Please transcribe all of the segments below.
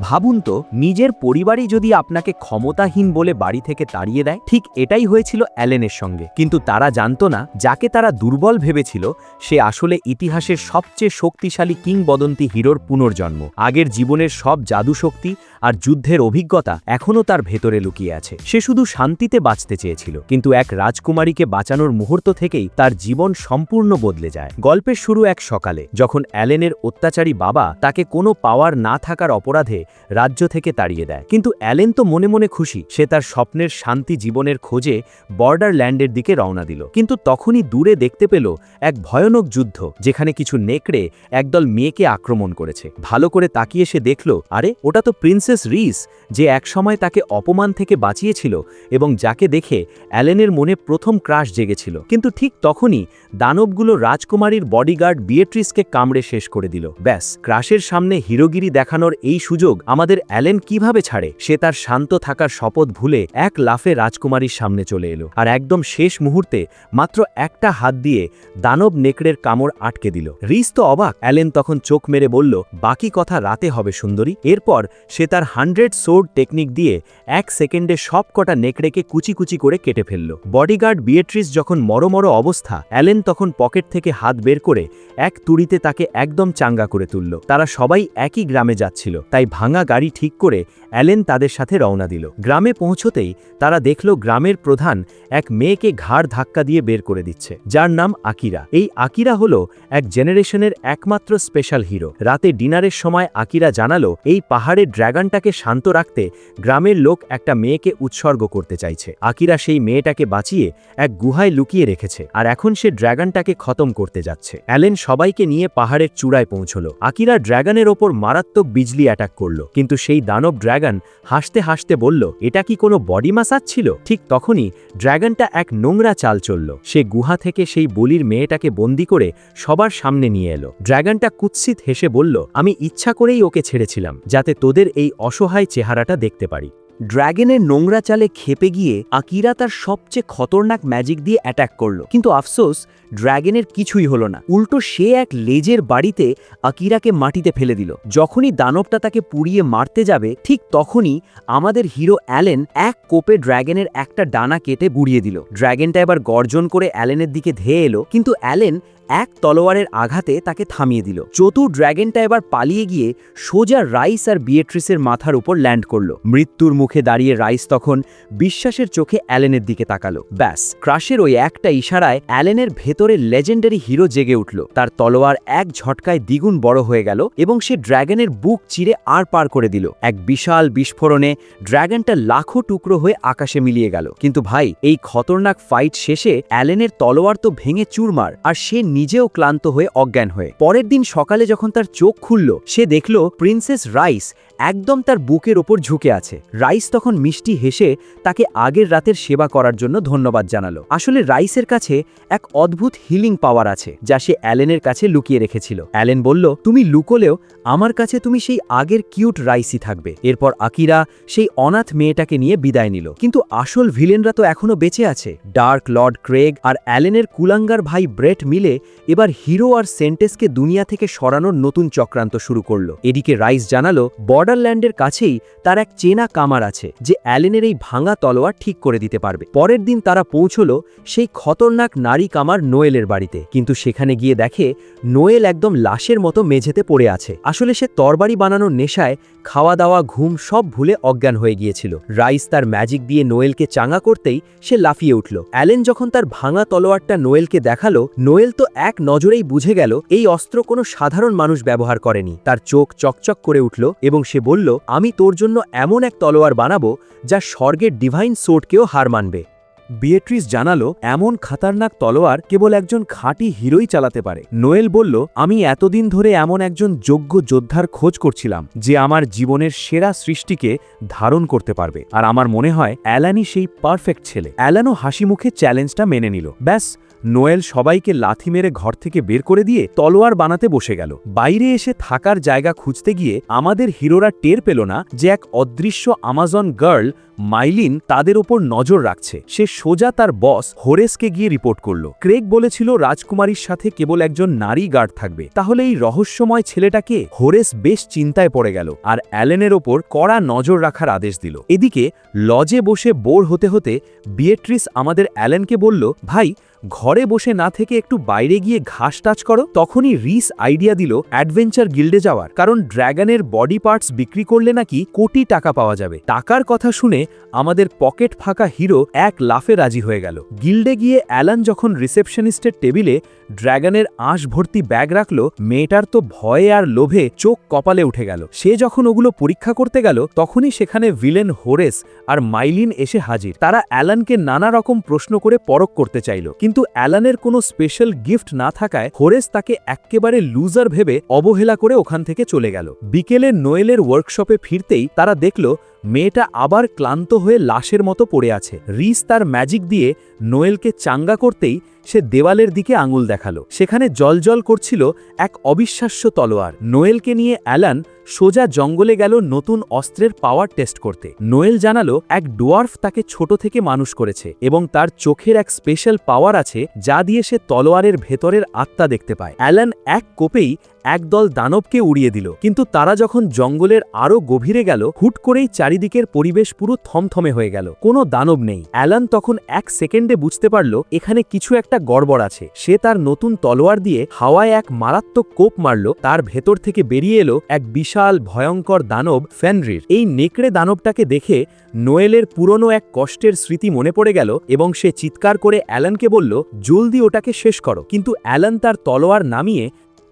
ভাবুন তো, নিজের পরিবারই যদি আপনাকে ক্ষমতাহীন বলে বাড়ি থেকে তাড়িয়ে দেয়। ঠিক এটাই হয়েছিল অ্যালেনের সঙ্গে। কিন্তু তারা জানত না, যাকে তারা দুর্বল ভেবেছিল সে আসলে ইতিহাসের সবচেয়ে শক্তিশালী কিংবদন্তি হিরোর পুনর্জন্ম। আগের জীবনের সব জাদুশক্তি আর যুদ্ধের অভিজ্ঞতা এখনও তার ভেতরে লুকিয়ে আছে। সে শুধু শান্তিতে বাঁচতে চেয়েছিল, কিন্তু এক রাজকুমারীকে বাঁচানোর মুহূর্ত থেকেই তার জীবন সম্পূর্ণ বদলে যায়। গল্পের শুরু এক সকালে, যখন অ্যালেনের অত্যাচারী বাবা তাকে কোনো পাওয়ার না থাকার অপরাধে রাজ্য থেকে তাড়িয়ে দেয়। কিন্তু অ্যালেন তো মনে মনে খুশি। সে তার স্বপ্নের শান্তি জীবনের খোঁজে বর্ডারল্যান্ডের দিকে রওনা দিল। কিন্তু তখনই দূরে দেখতে পেল এক ভয়ানক যুদ্ধ, যেখানে কিছু নেকড়ে একদল মেয়েকে আক্রমণ করেছে। ভালো করে তাকিয়ে সে দেখল, আরে ওটা তো প্রিন্সেস রিস, যে একসময় তাকে অপমান থেকে বাঁচিয়েছিল এবং যাকে দেখে অ্যালেনের মনে প্রথম ক্রাশ জেগেছিল। কিন্তু ঠিক তখনই দানবগুলো রাজকুমারীর বডিগার্ড বিয়েট্রিসকে কামড়ে শেষ করে দিল। ব্যাস, ক্রাশের সামনে হিরোগিরি দেখানোর এই সুযোগ আমাদের অ্যালেন কিভাবে ছাড়ে? সে তার শান্ত থাকার শপথ ভুলে এক লাফে রাজকুমারীর সামনে চলে এলো, আর একদম শেষ মুহূর্তে মাত্র একটা হাত দিয়ে দানব নেকড়ের কামড় আটকে দিল। রিস তো অবাক। অ্যালেন তখন চোখ মেরে বলল, বাকি কথা রাতে হবে সুন্দরী। এরপর সে তার 100 সোর্ড টেকনিক দিয়ে 1 সেকেন্ডে সব কটা নেকড়েকে কুচি কুচি করে কেটে ফেলল। বডিগার্ড বিয়েট্রিস যখন মরমর অবস্থা, অ্যালেন তখন পকেট থেকে হাত বের করে এক তুড়িতে তাকে একদম চাঙ্গা করে তুলল। তারা সবাই একই গ্রামে যাচ্ছিল, তাই ভাঙা গাড়ি ঠিক করে অ্যালেন তাদের সাথে রওনা দিল। গ্রামে পৌঁছতেই তারা দেখল গ্রামের প্রধান এক মেয়েকে ঘাড় ধাক্কা দিয়ে বের করে দিচ্ছে, যার নাম আকিরা। এই আকিরা হলো এক জেনারেশনের একমাত্র স্পেশাল হিরো। রাতে ডিনারের সময় আকিরা জানালো, এই পাহাড়ের ড্র্যাগনটাকে শান্ত রাখতে গ্রামের লোক একটা মেয়েকে উৎসর্গ করতে চাইছে। আকিরা সেই মেয়েটাকে বাঁচিয়ে এক গুহায় লুকিয়ে রেখেছে, আর এখন সে ড্র্যাগনটাকে খতম করতে যাচ্ছে। অ্যালেন সবাইকে নিয়ে পাহাড়ের চূড়ায় পৌঁছলো। আকিরা ড্র্যাগনের ওপর মারাত্মক বিজলি অ্যাটাক করল, কিন্তু সেই দানব ড্র্যাগন হাসতে হাসতে বলল, এটা কি কোনো বডি মাসাজ ছিল? ঠিক তখনই ড্র্যাগনটা এক নোংরা চাল চলল। সে গুহা থেকে সেই বলির মেয়েটাকে বন্দি করে সবার সামনে নিয়ে এলো। ড্র্যাগনটা কুৎসিত হেসে বলল, আমি ইচ্ছা করেই ওকে ছেড়েছিলাম, যাতে তোদের এই অসহায় চেহারাটা দেখতে পারি। ড্র্যাগনের নোংরা চালে খেপে গিয়ে আকিরা তার সবচেয়ে খতরনাক ম্যাজিক দিয়ে অ্যাটাক করল, কিন্তু আফসোস ড্র্যাগনের কিছুই হলো না। উল্টো সে এক লেজের বাড়িতে আকিরাকে মাটিতে ফেলে দিল। যখনই দানবটা তাকে পুড়িয়ে মারতে যাবে, ঠিক তখনই আমাদের হিরো অ্যালেন এক কোপে ড্র্যাগনের একটা ডানা কেটে গুড়িয়ে দিল। ড্র্যাগনটা এবার গর্জন করে অ্যালেনের দিকে ধেয়ে এলো, কিন্তু অ্যালেন এক তলোয়ারের আঘাতে তাকে থামিয়ে দিল। চতুর ড্র্যাগনটা এবার পালিয়ে গিয়ে সোজা রাইস আর বিয়েট্রিসের মাথার উপর ল্যান্ড করল। মৃত্যুর মুখে দাঁড়িয়ে রাইস তখন বিশ্বাসের চোখে অ্যালেনের দিকে তাকালো। ব্যাস, ক্রাশের ওই একটা ইশারায় অ্যালেনের ভেতরে লেজেন্ডারি হিরো জেগে উঠল। তার তলোয়ার এক ঝটকায় দ্বিগুণ বড় হয়ে গেল এবং সে ড্র্যাগনের বুক চিরে আর পার করে দিল। এক বিশাল বিস্ফোরণে ড্র্যাগনটা লাখো টুকরো হয়ে আকাশে মিলিয়ে গেল। কিন্তু ভাই, এই খতরনাক ফাইট শেষে অ্যালেনের তলোয়ার তো ভেঙে চুরমার, আর সে নিজেও ক্লান্ত হয়ে অজ্ঞান হয়ে। পরের দিন সকালে যখন তার চোখ খুলল, সে দেখল প্রিন্সেস রাইস একদম তার বুকের ওপর ঝুঁকে আছে। রাইস তখন মিষ্টি হেসে তাকে আগের রাতের সেবা করার জন্য ধন্যবাদ জানালো। আসলে রাইসের কাছে এক অদ্ভুত হিলিং পাওয়ার আছে, যা সে অ্যালেনের কাছে লুকিয়ে রেখেছিল। অ্যালেন বলল, তুমি লুকোলেও আমার কাছে তুমি সেই আগের কিউট রাইসই থাকবে। এরপর আকিরা সেই অনাথ মেয়েটাকে নিয়ে বিদায় নিল। কিন্তু আসল ভিলেনরা তো এখনো বেঁচে আছে। ডার্ক লর্ড ক্রেগ আর অ্যালেনের কুলাঙ্গার ভাই ব্রেট মিলে এবার হিরো আর সেন্টেসকে দুনিয়া থেকে সরানোর নতুন চক্রান্ত শুরু করলো। এদিকে রাইস জানালো, বর্ডারল্যান্ডের কাছেই তার এক চেনা কামার আছে, যে অ্যালেনের এই ভাঙা তলোয়ার ঠিক করে দিতে পারবে। পরের দিন তারা পৌঁছলো সেই খতরনাক নারী কামার নোয়েলের বাড়িতে, কিন্তু সেখানে গিয়ে দেখে নোয়েল একদম লাশের মতো মেঝেতে পড়ে আছে। আসলে সে তরবারি বানানোর নেশায় খাওয়া দাওয়া ঘুম সব ভুলে অজ্ঞান হয়ে গিয়েছিল। রাইস তার ম্যাজিক দিয়ে নোয়েলকে চাঙ্গা করতেই সে লাফিয়ে উঠল। অ্যালেন যখন তার ভাঙা তলোয়ারটা নোয়েলকে দেখালো, নোয়েল তো এক নজরেই বুঝে গেল এই অস্ত্র কোনো সাধারণ মানুষ ব্যবহার করেনি। তার চোখ চকচক করে উঠল এবং সে বলল, আমি তোর জন্য এমন এক তলোয়ার বানাবো যা স্বর্গের ডিভাইন সোর্ডকেও হার মানবে। বিয়েট্রিস জানালো, এমন খতরনাক তলোয়ার কেবল একজন খাঁটি হিরোই চালাতে পারে। নোয়েল বলল, আমি এতদিন ধরে এমন একজন যোগ্য যোদ্ধার খোঁজ করছিলাম, যে আমার জীবনের সেরা সৃষ্টিকে ধারণ করতে পারবে, আর আমার মনে হয় অ্যালানই সেই পারফেক্ট ছেলে। অ্যালানও হাসি মুখে চ্যালেঞ্জটা মেনে নিল। ব্যাস, নোয়েল সবাইকে লাথি মেরে ঘর থেকে বের করে দিয়ে তলোয়ার বানাতে বসে গেল। বাইরে এসে থাকার জায়গা খুঁজতে গিয়ে আমাদের হিরোরা টের পেল না যে এক অদৃশ্য আমাজন গার্ল মাইলিন তাদের ওপর নজর রাখছে। সে সোজা তার বস হোরেসকে গিয়ে রিপোর্ট করল। ক্রেগ বলেছিল রাজকুমারীর সাথে কেবল একজন নারী গার্ড থাকবে। তাহলে এই রহস্যময় ছেলেটাকে? হোরেস বেশ চিন্তায় পড়ে গেল আর অ্যালেনের ওপর কড়া নজর রাখার আদেশ দিল। এদিকে লজে বসে বোর হতে হতে বিয়েট্রিস আমাদের অ্যালেনকে বলল, ভাই ঘরে বসে না থেকে একটু বাইরে গিয়ে ঘাস টাচ করো। তখনই রিস আইডিয়া দিল অ্যাডভেঞ্চার গিল্ডে যাওয়ার, কারণ ড্র্যাগনের বডি পার্টস বিক্রি করলে নাকি কোটি টাকা পাওয়া যাবে। টাকার কথা শুনে আমাদের পকেট ফাঁকা হিরো এক লাফে রাজি হয়ে গেল। গিল্ডে গিয়ে অ্যালান যখন রিসেপশনিস্টের টেবিলে ড্র্যাগনের আঁশ ভর্তি ব্যাগ রাখল, মেয়েটার তো ভয়ে আর লোভে চোখ কপালে উঠে গেল। সে যখন ওগুলো পরীক্ষা করতে গেল তখনই সেখানে ভিলেন হোরেস আর মাইলিন এসে হাজির। তারা অ্যালানকে নানা রকম প্রশ্ন করে পরখ করতে চাইল, কিন্তু অ্যালানের কোনো স্পেশাল গিফট না থাকায় হোরেস তাকে এক্কেবারে লুজার ভেবে অবহেলা করে ওখান থেকে চলে গেল। বিকেলে নোয়েলের ওয়ার্কশপে ফিরতেই তারা দেখল মেয়েটা আবার ক্লান্ত হয়ে লাশের মতো পড়ে আছে। রিস তার ম্যাজিক দিয়ে নোয়েলকে চাঙ্গা করতেই সে দেওয়ালের দিকে আঙুল দেখালো। সেখানে জলজল করছিল এক অবিশ্বাস্য তলোয়ার। নোয়েলকে নিয়ে অ্যালান সোজা জঙ্গলে গেল নতুন অস্ত্রের পাওয়ার টেস্ট করতে। নোয়েল জানালো এক ডোয়ার্ফ তাকে ছোট থেকে মানুষ করেছে এবং তার চোখের এক স্পেশাল পাওয়ার আছে যা দিয়ে সে তলোয়ারের ভেতরের আত্মা দেখতে পায়। অ্যালান এক কোপেই একদল দানবকে উড়িয়ে দিল, কিন্তু তারা যখন জঙ্গলের আরও গভীরে গেল হুট করেই চারিদিকের পরিবেশ পুরো থমথমে হয়ে গেল। কোনো দানব নেই। অ্যালান তখন এক সেকেন্ডে বুঝতে পারল এখানে কিছু একটা গড়বড় আছে। সে তার নতুন তলোয়ার দিয়ে হাওয়ায় এক মারাত্মক কোপ মারল। তার ভেতর থেকে বেরিয়ে এলো এক বিশাল ভয়ঙ্কর দানব ফেনরির। এই নেকড়ে দানবটাকে দেখে নোয়েলের পুরনো এক কষ্টের স্মৃতি মনে পড়ে গেল এবং সে চিৎকার করে অ্যালানকে বলল, জলদি ওটাকে শেষ করো। কিন্তু অ্যালান তার তলোয়ার নামিয়ে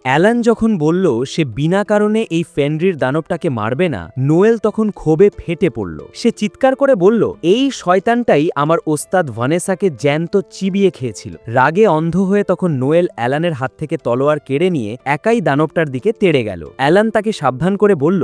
অ্যালান যখন বলল সে বিনা কারণে এই ফেনরির দানবটাকে মারবে না, নোয়েল তখন ক্ষোভে ফেটে পড়ল। সে চিৎকার করে বলল, এই শয়তানটাই আমার ওস্তাদ ভানেসাকে জ্যান্ত চিবিয়ে খেয়েছিল। রাগে অন্ধ হয়ে তখন নোয়েল অ্যালানের হাত থেকে তলোয়ার কেড়ে নিয়ে একাই দানবটার দিকে তেড়ে গেল। অ্যালান তাকে সাবধান করে বলল,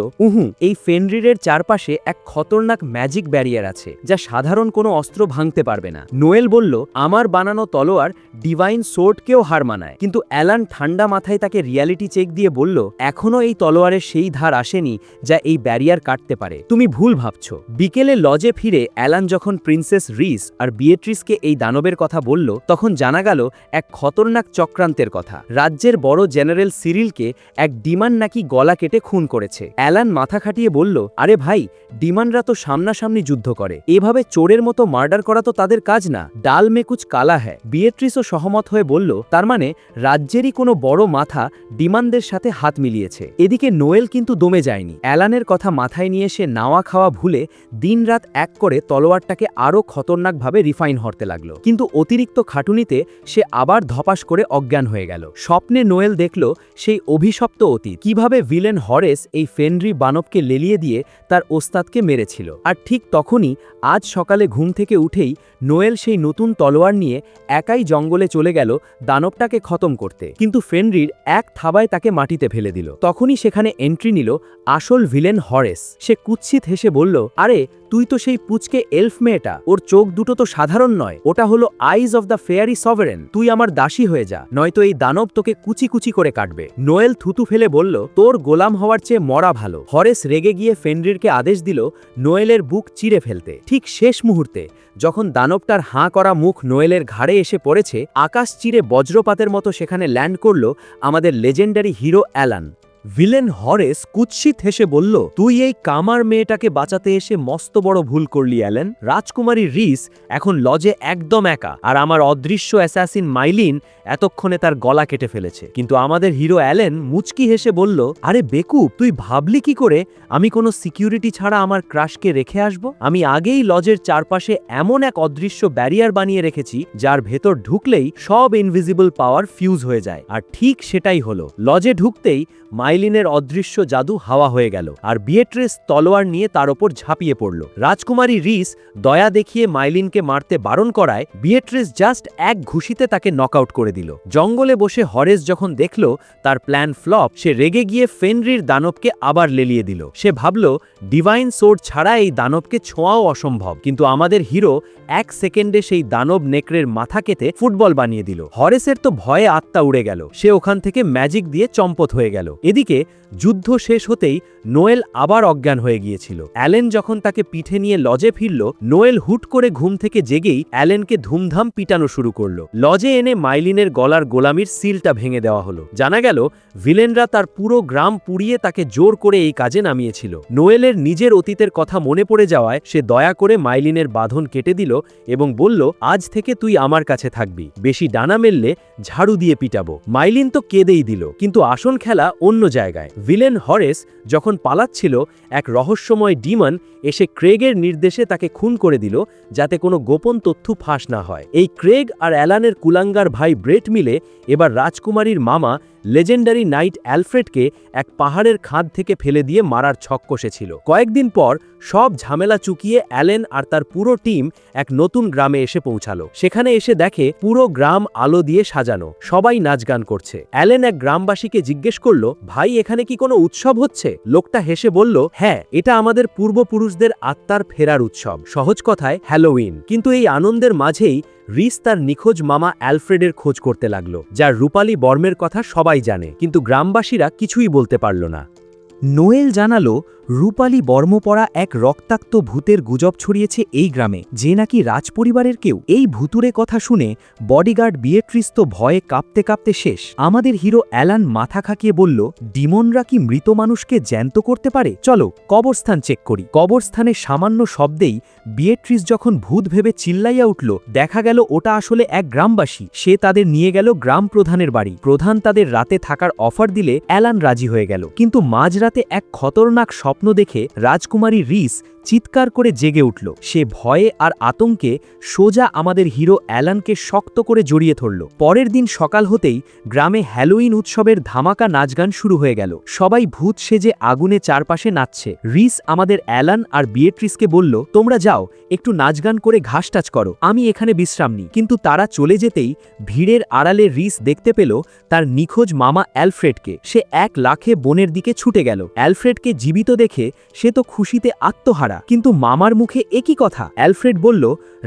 এই ফেনরিরের চারপাশে এক খতরনাক ম্যাজিক ব্যারিয়ার আছে যা সাধারণ কোনো অস্ত্র ভাঙতে পারবে না। নোয়েল বলল, আমার বানানো তলোয়ার ডিভাইন সোর্ডকেও হার মানায়। কিন্তু অ্যালান ঠান্ডা মাথায় তাকে রিয়ালিটি চেক দিয়ে বলল, এখনও এই তলোয়ারের সেই ধার আসেনি যা এই ব্যারিয়ার কাটতে পারে। তুমি ভুল ভাবছ। বিকেলে লজে ফিরে অ্যালান যখন প্রিন্সেস রিস আর বিয়েট্রিসকে এই দানবের কথা বলল তখন জানা গেল এক খতরনাক চক্রান্তের কথা। রাজ্যের বড় জেনারেল সিরিলকে এক ডিমান নাকি গলা কেটে খুন করেছে। অ্যালান মাথা খাটিয়ে বলল, আরে ভাই, ডিমানরা তো সামনাসামনি যুদ্ধ করে, এভাবে চোরের মতো মার্ডার করা তো তাদের কাজ না। ডাল মে কুচ কালা হ্যায়। বিয়েট্রিসও সহমত হয়ে বলল, তার মানে রাজ্যেরই কোনো বড় মাথা ডিমানদের সাথে হাত মিলিয়েছে। এদিকে নোয়েল কিন্তু দমে যায়নি। অ্যালানের কথা মাথায় নিয়ে সে নাওয়া খাওয়া ভুলে দিনরাত এক করে তলোয়ারটাকে আরও খতরনাকভাবে রিফাইন হতে লাগলো। কিন্তু অতিরিক্ত খাটুনিতে সে আবার ধপাস করে অজ্ঞান হয়ে গেল। স্বপ্নে নোয়েল দেখল সেই অভিশপ্ত অতীত, কিভাবে ভিলেন হরেস এই ফেনরি বানবকে লেলিয়ে দিয়ে তার ওস্তাদকে মেরেছিল। আর ঠিক তখনই আজ সকালে ঘুম থেকে উঠেই নোয়েল সেই নতুন তলোয়ার নিয়ে একাই জঙ্গলে চলে গেল দানবটাকে খতম করতে। কিন্তু ফেনরির এক থাবায় তাকে মাটিতে ফেলে দিল। তখনই সেখানে এন্ট্রি নিল আসল ভিলেন হরেস। সে কুৎসিত হেসে বলল, আরে তুই তো সেই পুচকে এলফ মেয়েটা, ওর চোখ দুটো তো সাধারণ নয়, ওটা হলো আইজ অফ দ্য ফেয়ারি সভারেন। তুই আমার দাসী হয়ে যা, নয়তো এই দানব তোকে কুচি কুচি করে কাটবে। নোয়েল থুতু ফেলে বলল, তোর গোলাম হওয়ার চেয়ে মরা ভালো। হরেস রেগে গিয়ে ফেনরিরকে আদেশ দিল নোয়েলের বুক চিরে ফেলতে। ঠিক শেষ মুহূর্তে যখন দানবটার হাঁ করা মুখ নোয়েলের ঘাড়ে এসে পড়েছে, আকাশ চিরে বজ্রপাতের মতো সেখানে ল্যান্ড করল আমাদের লেজেন্ডারি হিরো অ্যালান। ভিলেন হরেস কুৎসিত হেসে বলল, তুই এই কামার মেয়েটাকে বাঁচাতে এসে মস্ত বড় ভুল করলি অ্যালেন। রাজকুমারী রিস এখন লজে একদম একা, আর আমার অদৃশ্য অ্যাসাসিন মাইলিন এতক্ষণে তার গলা কেটে ফেলেছে। কিন্তু আমাদের হিরো অ্যালেন মুচকি হেসে বলল, আরে বেকুব, তুই ভাবলি কি করে আমি কোনো সিকিউরিটি ছাড়া আমার ক্রাশকে রেখে আসব? আমি আগেই লজের চারপাশে এমন এক অদৃশ্য ব্যারিয়ার বানিয়ে রেখেছি যার ভেতর ঢুকলেই সব ইনভিজিবল পাওয়ার ফিউজ হয়ে যায়। আর ঠিক সেটাই হলো। লজে ঢুকতেই মাইলিনের অদৃশ্য জাদু হাওয়া হয়ে গেল আর বিয়েট্রিস তলোয়ার নিয়ে তার ওপর ঝাঁপিয়ে পড়ল। রাজকুমারী রিস দয়া দেখিয়ে মাইলিনকে মারতে বারণ করায় বিয়েট্রিস জাস্ট এক ঘুষিতে তাকে নকআউট করে দিল। জঙ্গলে বসে হরেস যখন দেখল তার প্ল্যান ফ্লপ, সে রেগে গিয়ে ফেনরির দানবকে আবার লেলিয়ে দিল। সে ভাবল ডিভাইন সোর্ড ছাড়া এই দানবকে ছোঁয়াও অসম্ভব, কিন্তু আমাদের হিরো 1 সেকেন্ডে সেই দানব নেকড়ের মাথা কেটে ফুটবল বানিয়ে দিল। হরেসের তো ভয়ে আত্মা উড়ে গেল, সে ওখান থেকে ম্যাজিক দিয়ে চম্পট হয়ে গেল। এদিকে যুদ্ধ শেষ হতেই নোয়েল আবার অজ্ঞান হয়ে গিয়েছিল। অ্যালেন যখন তাকে পিঠে নিয়ে লজে ফিরল, নোয়েল হুট করে ঘুম থেকে জেগেই অ্যালেনকে ধুমধাম পিটানো শুরু করল। লজে এনে মাইলিনের গলার গোলামির সিলটা ভেঙে দেওয়া হলো। জানা গেল ভিলেনরা তার পুরো গ্রাম পুড়িয়ে তাকে জোর করে এই কাজে নামিয়েছিল। নোয়েলের নিজের অতীতের কথা মনে পড়ে যাওয়ায় সে দয়া করে মাইলিনের বাঁধন কেটে দিল এবং বলল, আজ থেকে তুই আমার কাছে থাকবি, বেশি ডানা মেললে ঝাড়ু দিয়ে পিটাবো। মাইলিন তো কেঁদেই দিল, কিন্তু আসল খেলা অন্য জায়গায়। ভিলেন হরেস যখন পালাচ্ছিল, এক রহস্যময় ডিমন এসে ক্রেগের নির্দেশে তাকে খুন করে দিল, যাতে কোনো গোপন তথ্য ফাঁস না হয়। এই ক্রেগ আর অ্যালানের কুলাঙ্গার ভাই ব্রেট মিলে এবার রাজকুমারীর মামা লেজেন্ডারি নাইট অ্যালফ্রেডকে এক পাহাড়ের খাদ থেকে ফেলে দিয়ে মারার ছক কষেছিল। কয়েকদিন পর সব ঝামেলা চুকিয়ে অ্যালেন আর তার পুরো টিম এক নতুন গ্রামে এসে পৌঁছালো। সেখানে এসে দেখে পুরো গ্রাম আলো দিয়ে সাজানো, সবাই নাচ গান করছে। অ্যালেন এক গ্রামবাসীকে জিজ্ঞেস করল, ভাই এখানে কি কোনো উৎসব হচ্ছে? লোকটা হেসে বলল, হ্যাঁ, এটা আমাদের পূর্বপুরুষদের আত্মার ফেরার উৎসব, সহজ কথায় হ্যালোউইন। কিন্তু এই আনন্দের মাঝেই রিস তার নিখোঁজ মামা অ্যালফ্রেডের খোঁজ করতে লাগলো, যার রূপালী বর্মের কথা সবাই জানে, কিন্তু গ্রামবাসীরা কিছুই বলতে পারল না। নোয়েল জানালো রূপালী বর্ম পরা এক রক্তাক্ত ভূতের গুজব ছড়িয়েছে এই গ্রামে, যে নাকি রাজপরিবারের কেউ। এই ভুতুরে কথা শুনে বডিগার্ড বিয়েট্রিস তো ভয়ে কাঁপতে কাঁপতে শেষ। আমাদের হিরো অ্যালান মাথা খাকিয়ে বলল, ডিমনরা কি মৃত মানুষকে জ্যান্ত করতে পারে? চলো কবরস্থান চেক করি। কবরস্থানে সামান্য শব্দেই বিয়েট্রিস যখন ভূত ভেবে চিল্লাইয়া উঠল, দেখা গেল ওটা আসলে এক গ্রামবাসী। সে তাদের নিয়ে গেল গ্রাম প্রধানের বাড়ি। প্রধান তাদের রাতে থাকার অফার দিলে অ্যালান রাজি হয়ে গেল, কিন্তু মাঝরাতে এক খতরনাক স্বপ্ন দেখে রাজকুমারী রিস চিৎকার করে জেগে উঠল। সে ভয়ে আর আতঙ্কে সোজা আমাদের হিরো অ্যালানকে শক্ত করে জড়িয়ে ধরল। পরের দিন সকাল হতেই গ্রামে হ্যালোউইন উৎসবের ধামাকা নাচগান শুরু হয়ে গেল। সবাই ভূত সেজে আগুনে চারপাশে নাচছে। রিস আমাদের অ্যালান আর বিয়েট্রিসকে বলল, তোমরা যাও একটু নাচগান করে ঘাস টাচ করো, আমি এখানে বিশ্রাম নিই। কিন্তু তারা চলে যেতেই ভিড়ের আড়ালে রিস দেখতে পেল তার নিখোঁজ মামা অ্যালফ্রেডকে। সে এক লাখে বনের দিকে ছুটে গেল। অ্যালফ্রেডকে জীবিত দেখে সে তো খুশিতে আত্মহারা, কিন্তু মামার মুখে একই কথা। অ্যালফ্রেড বলল,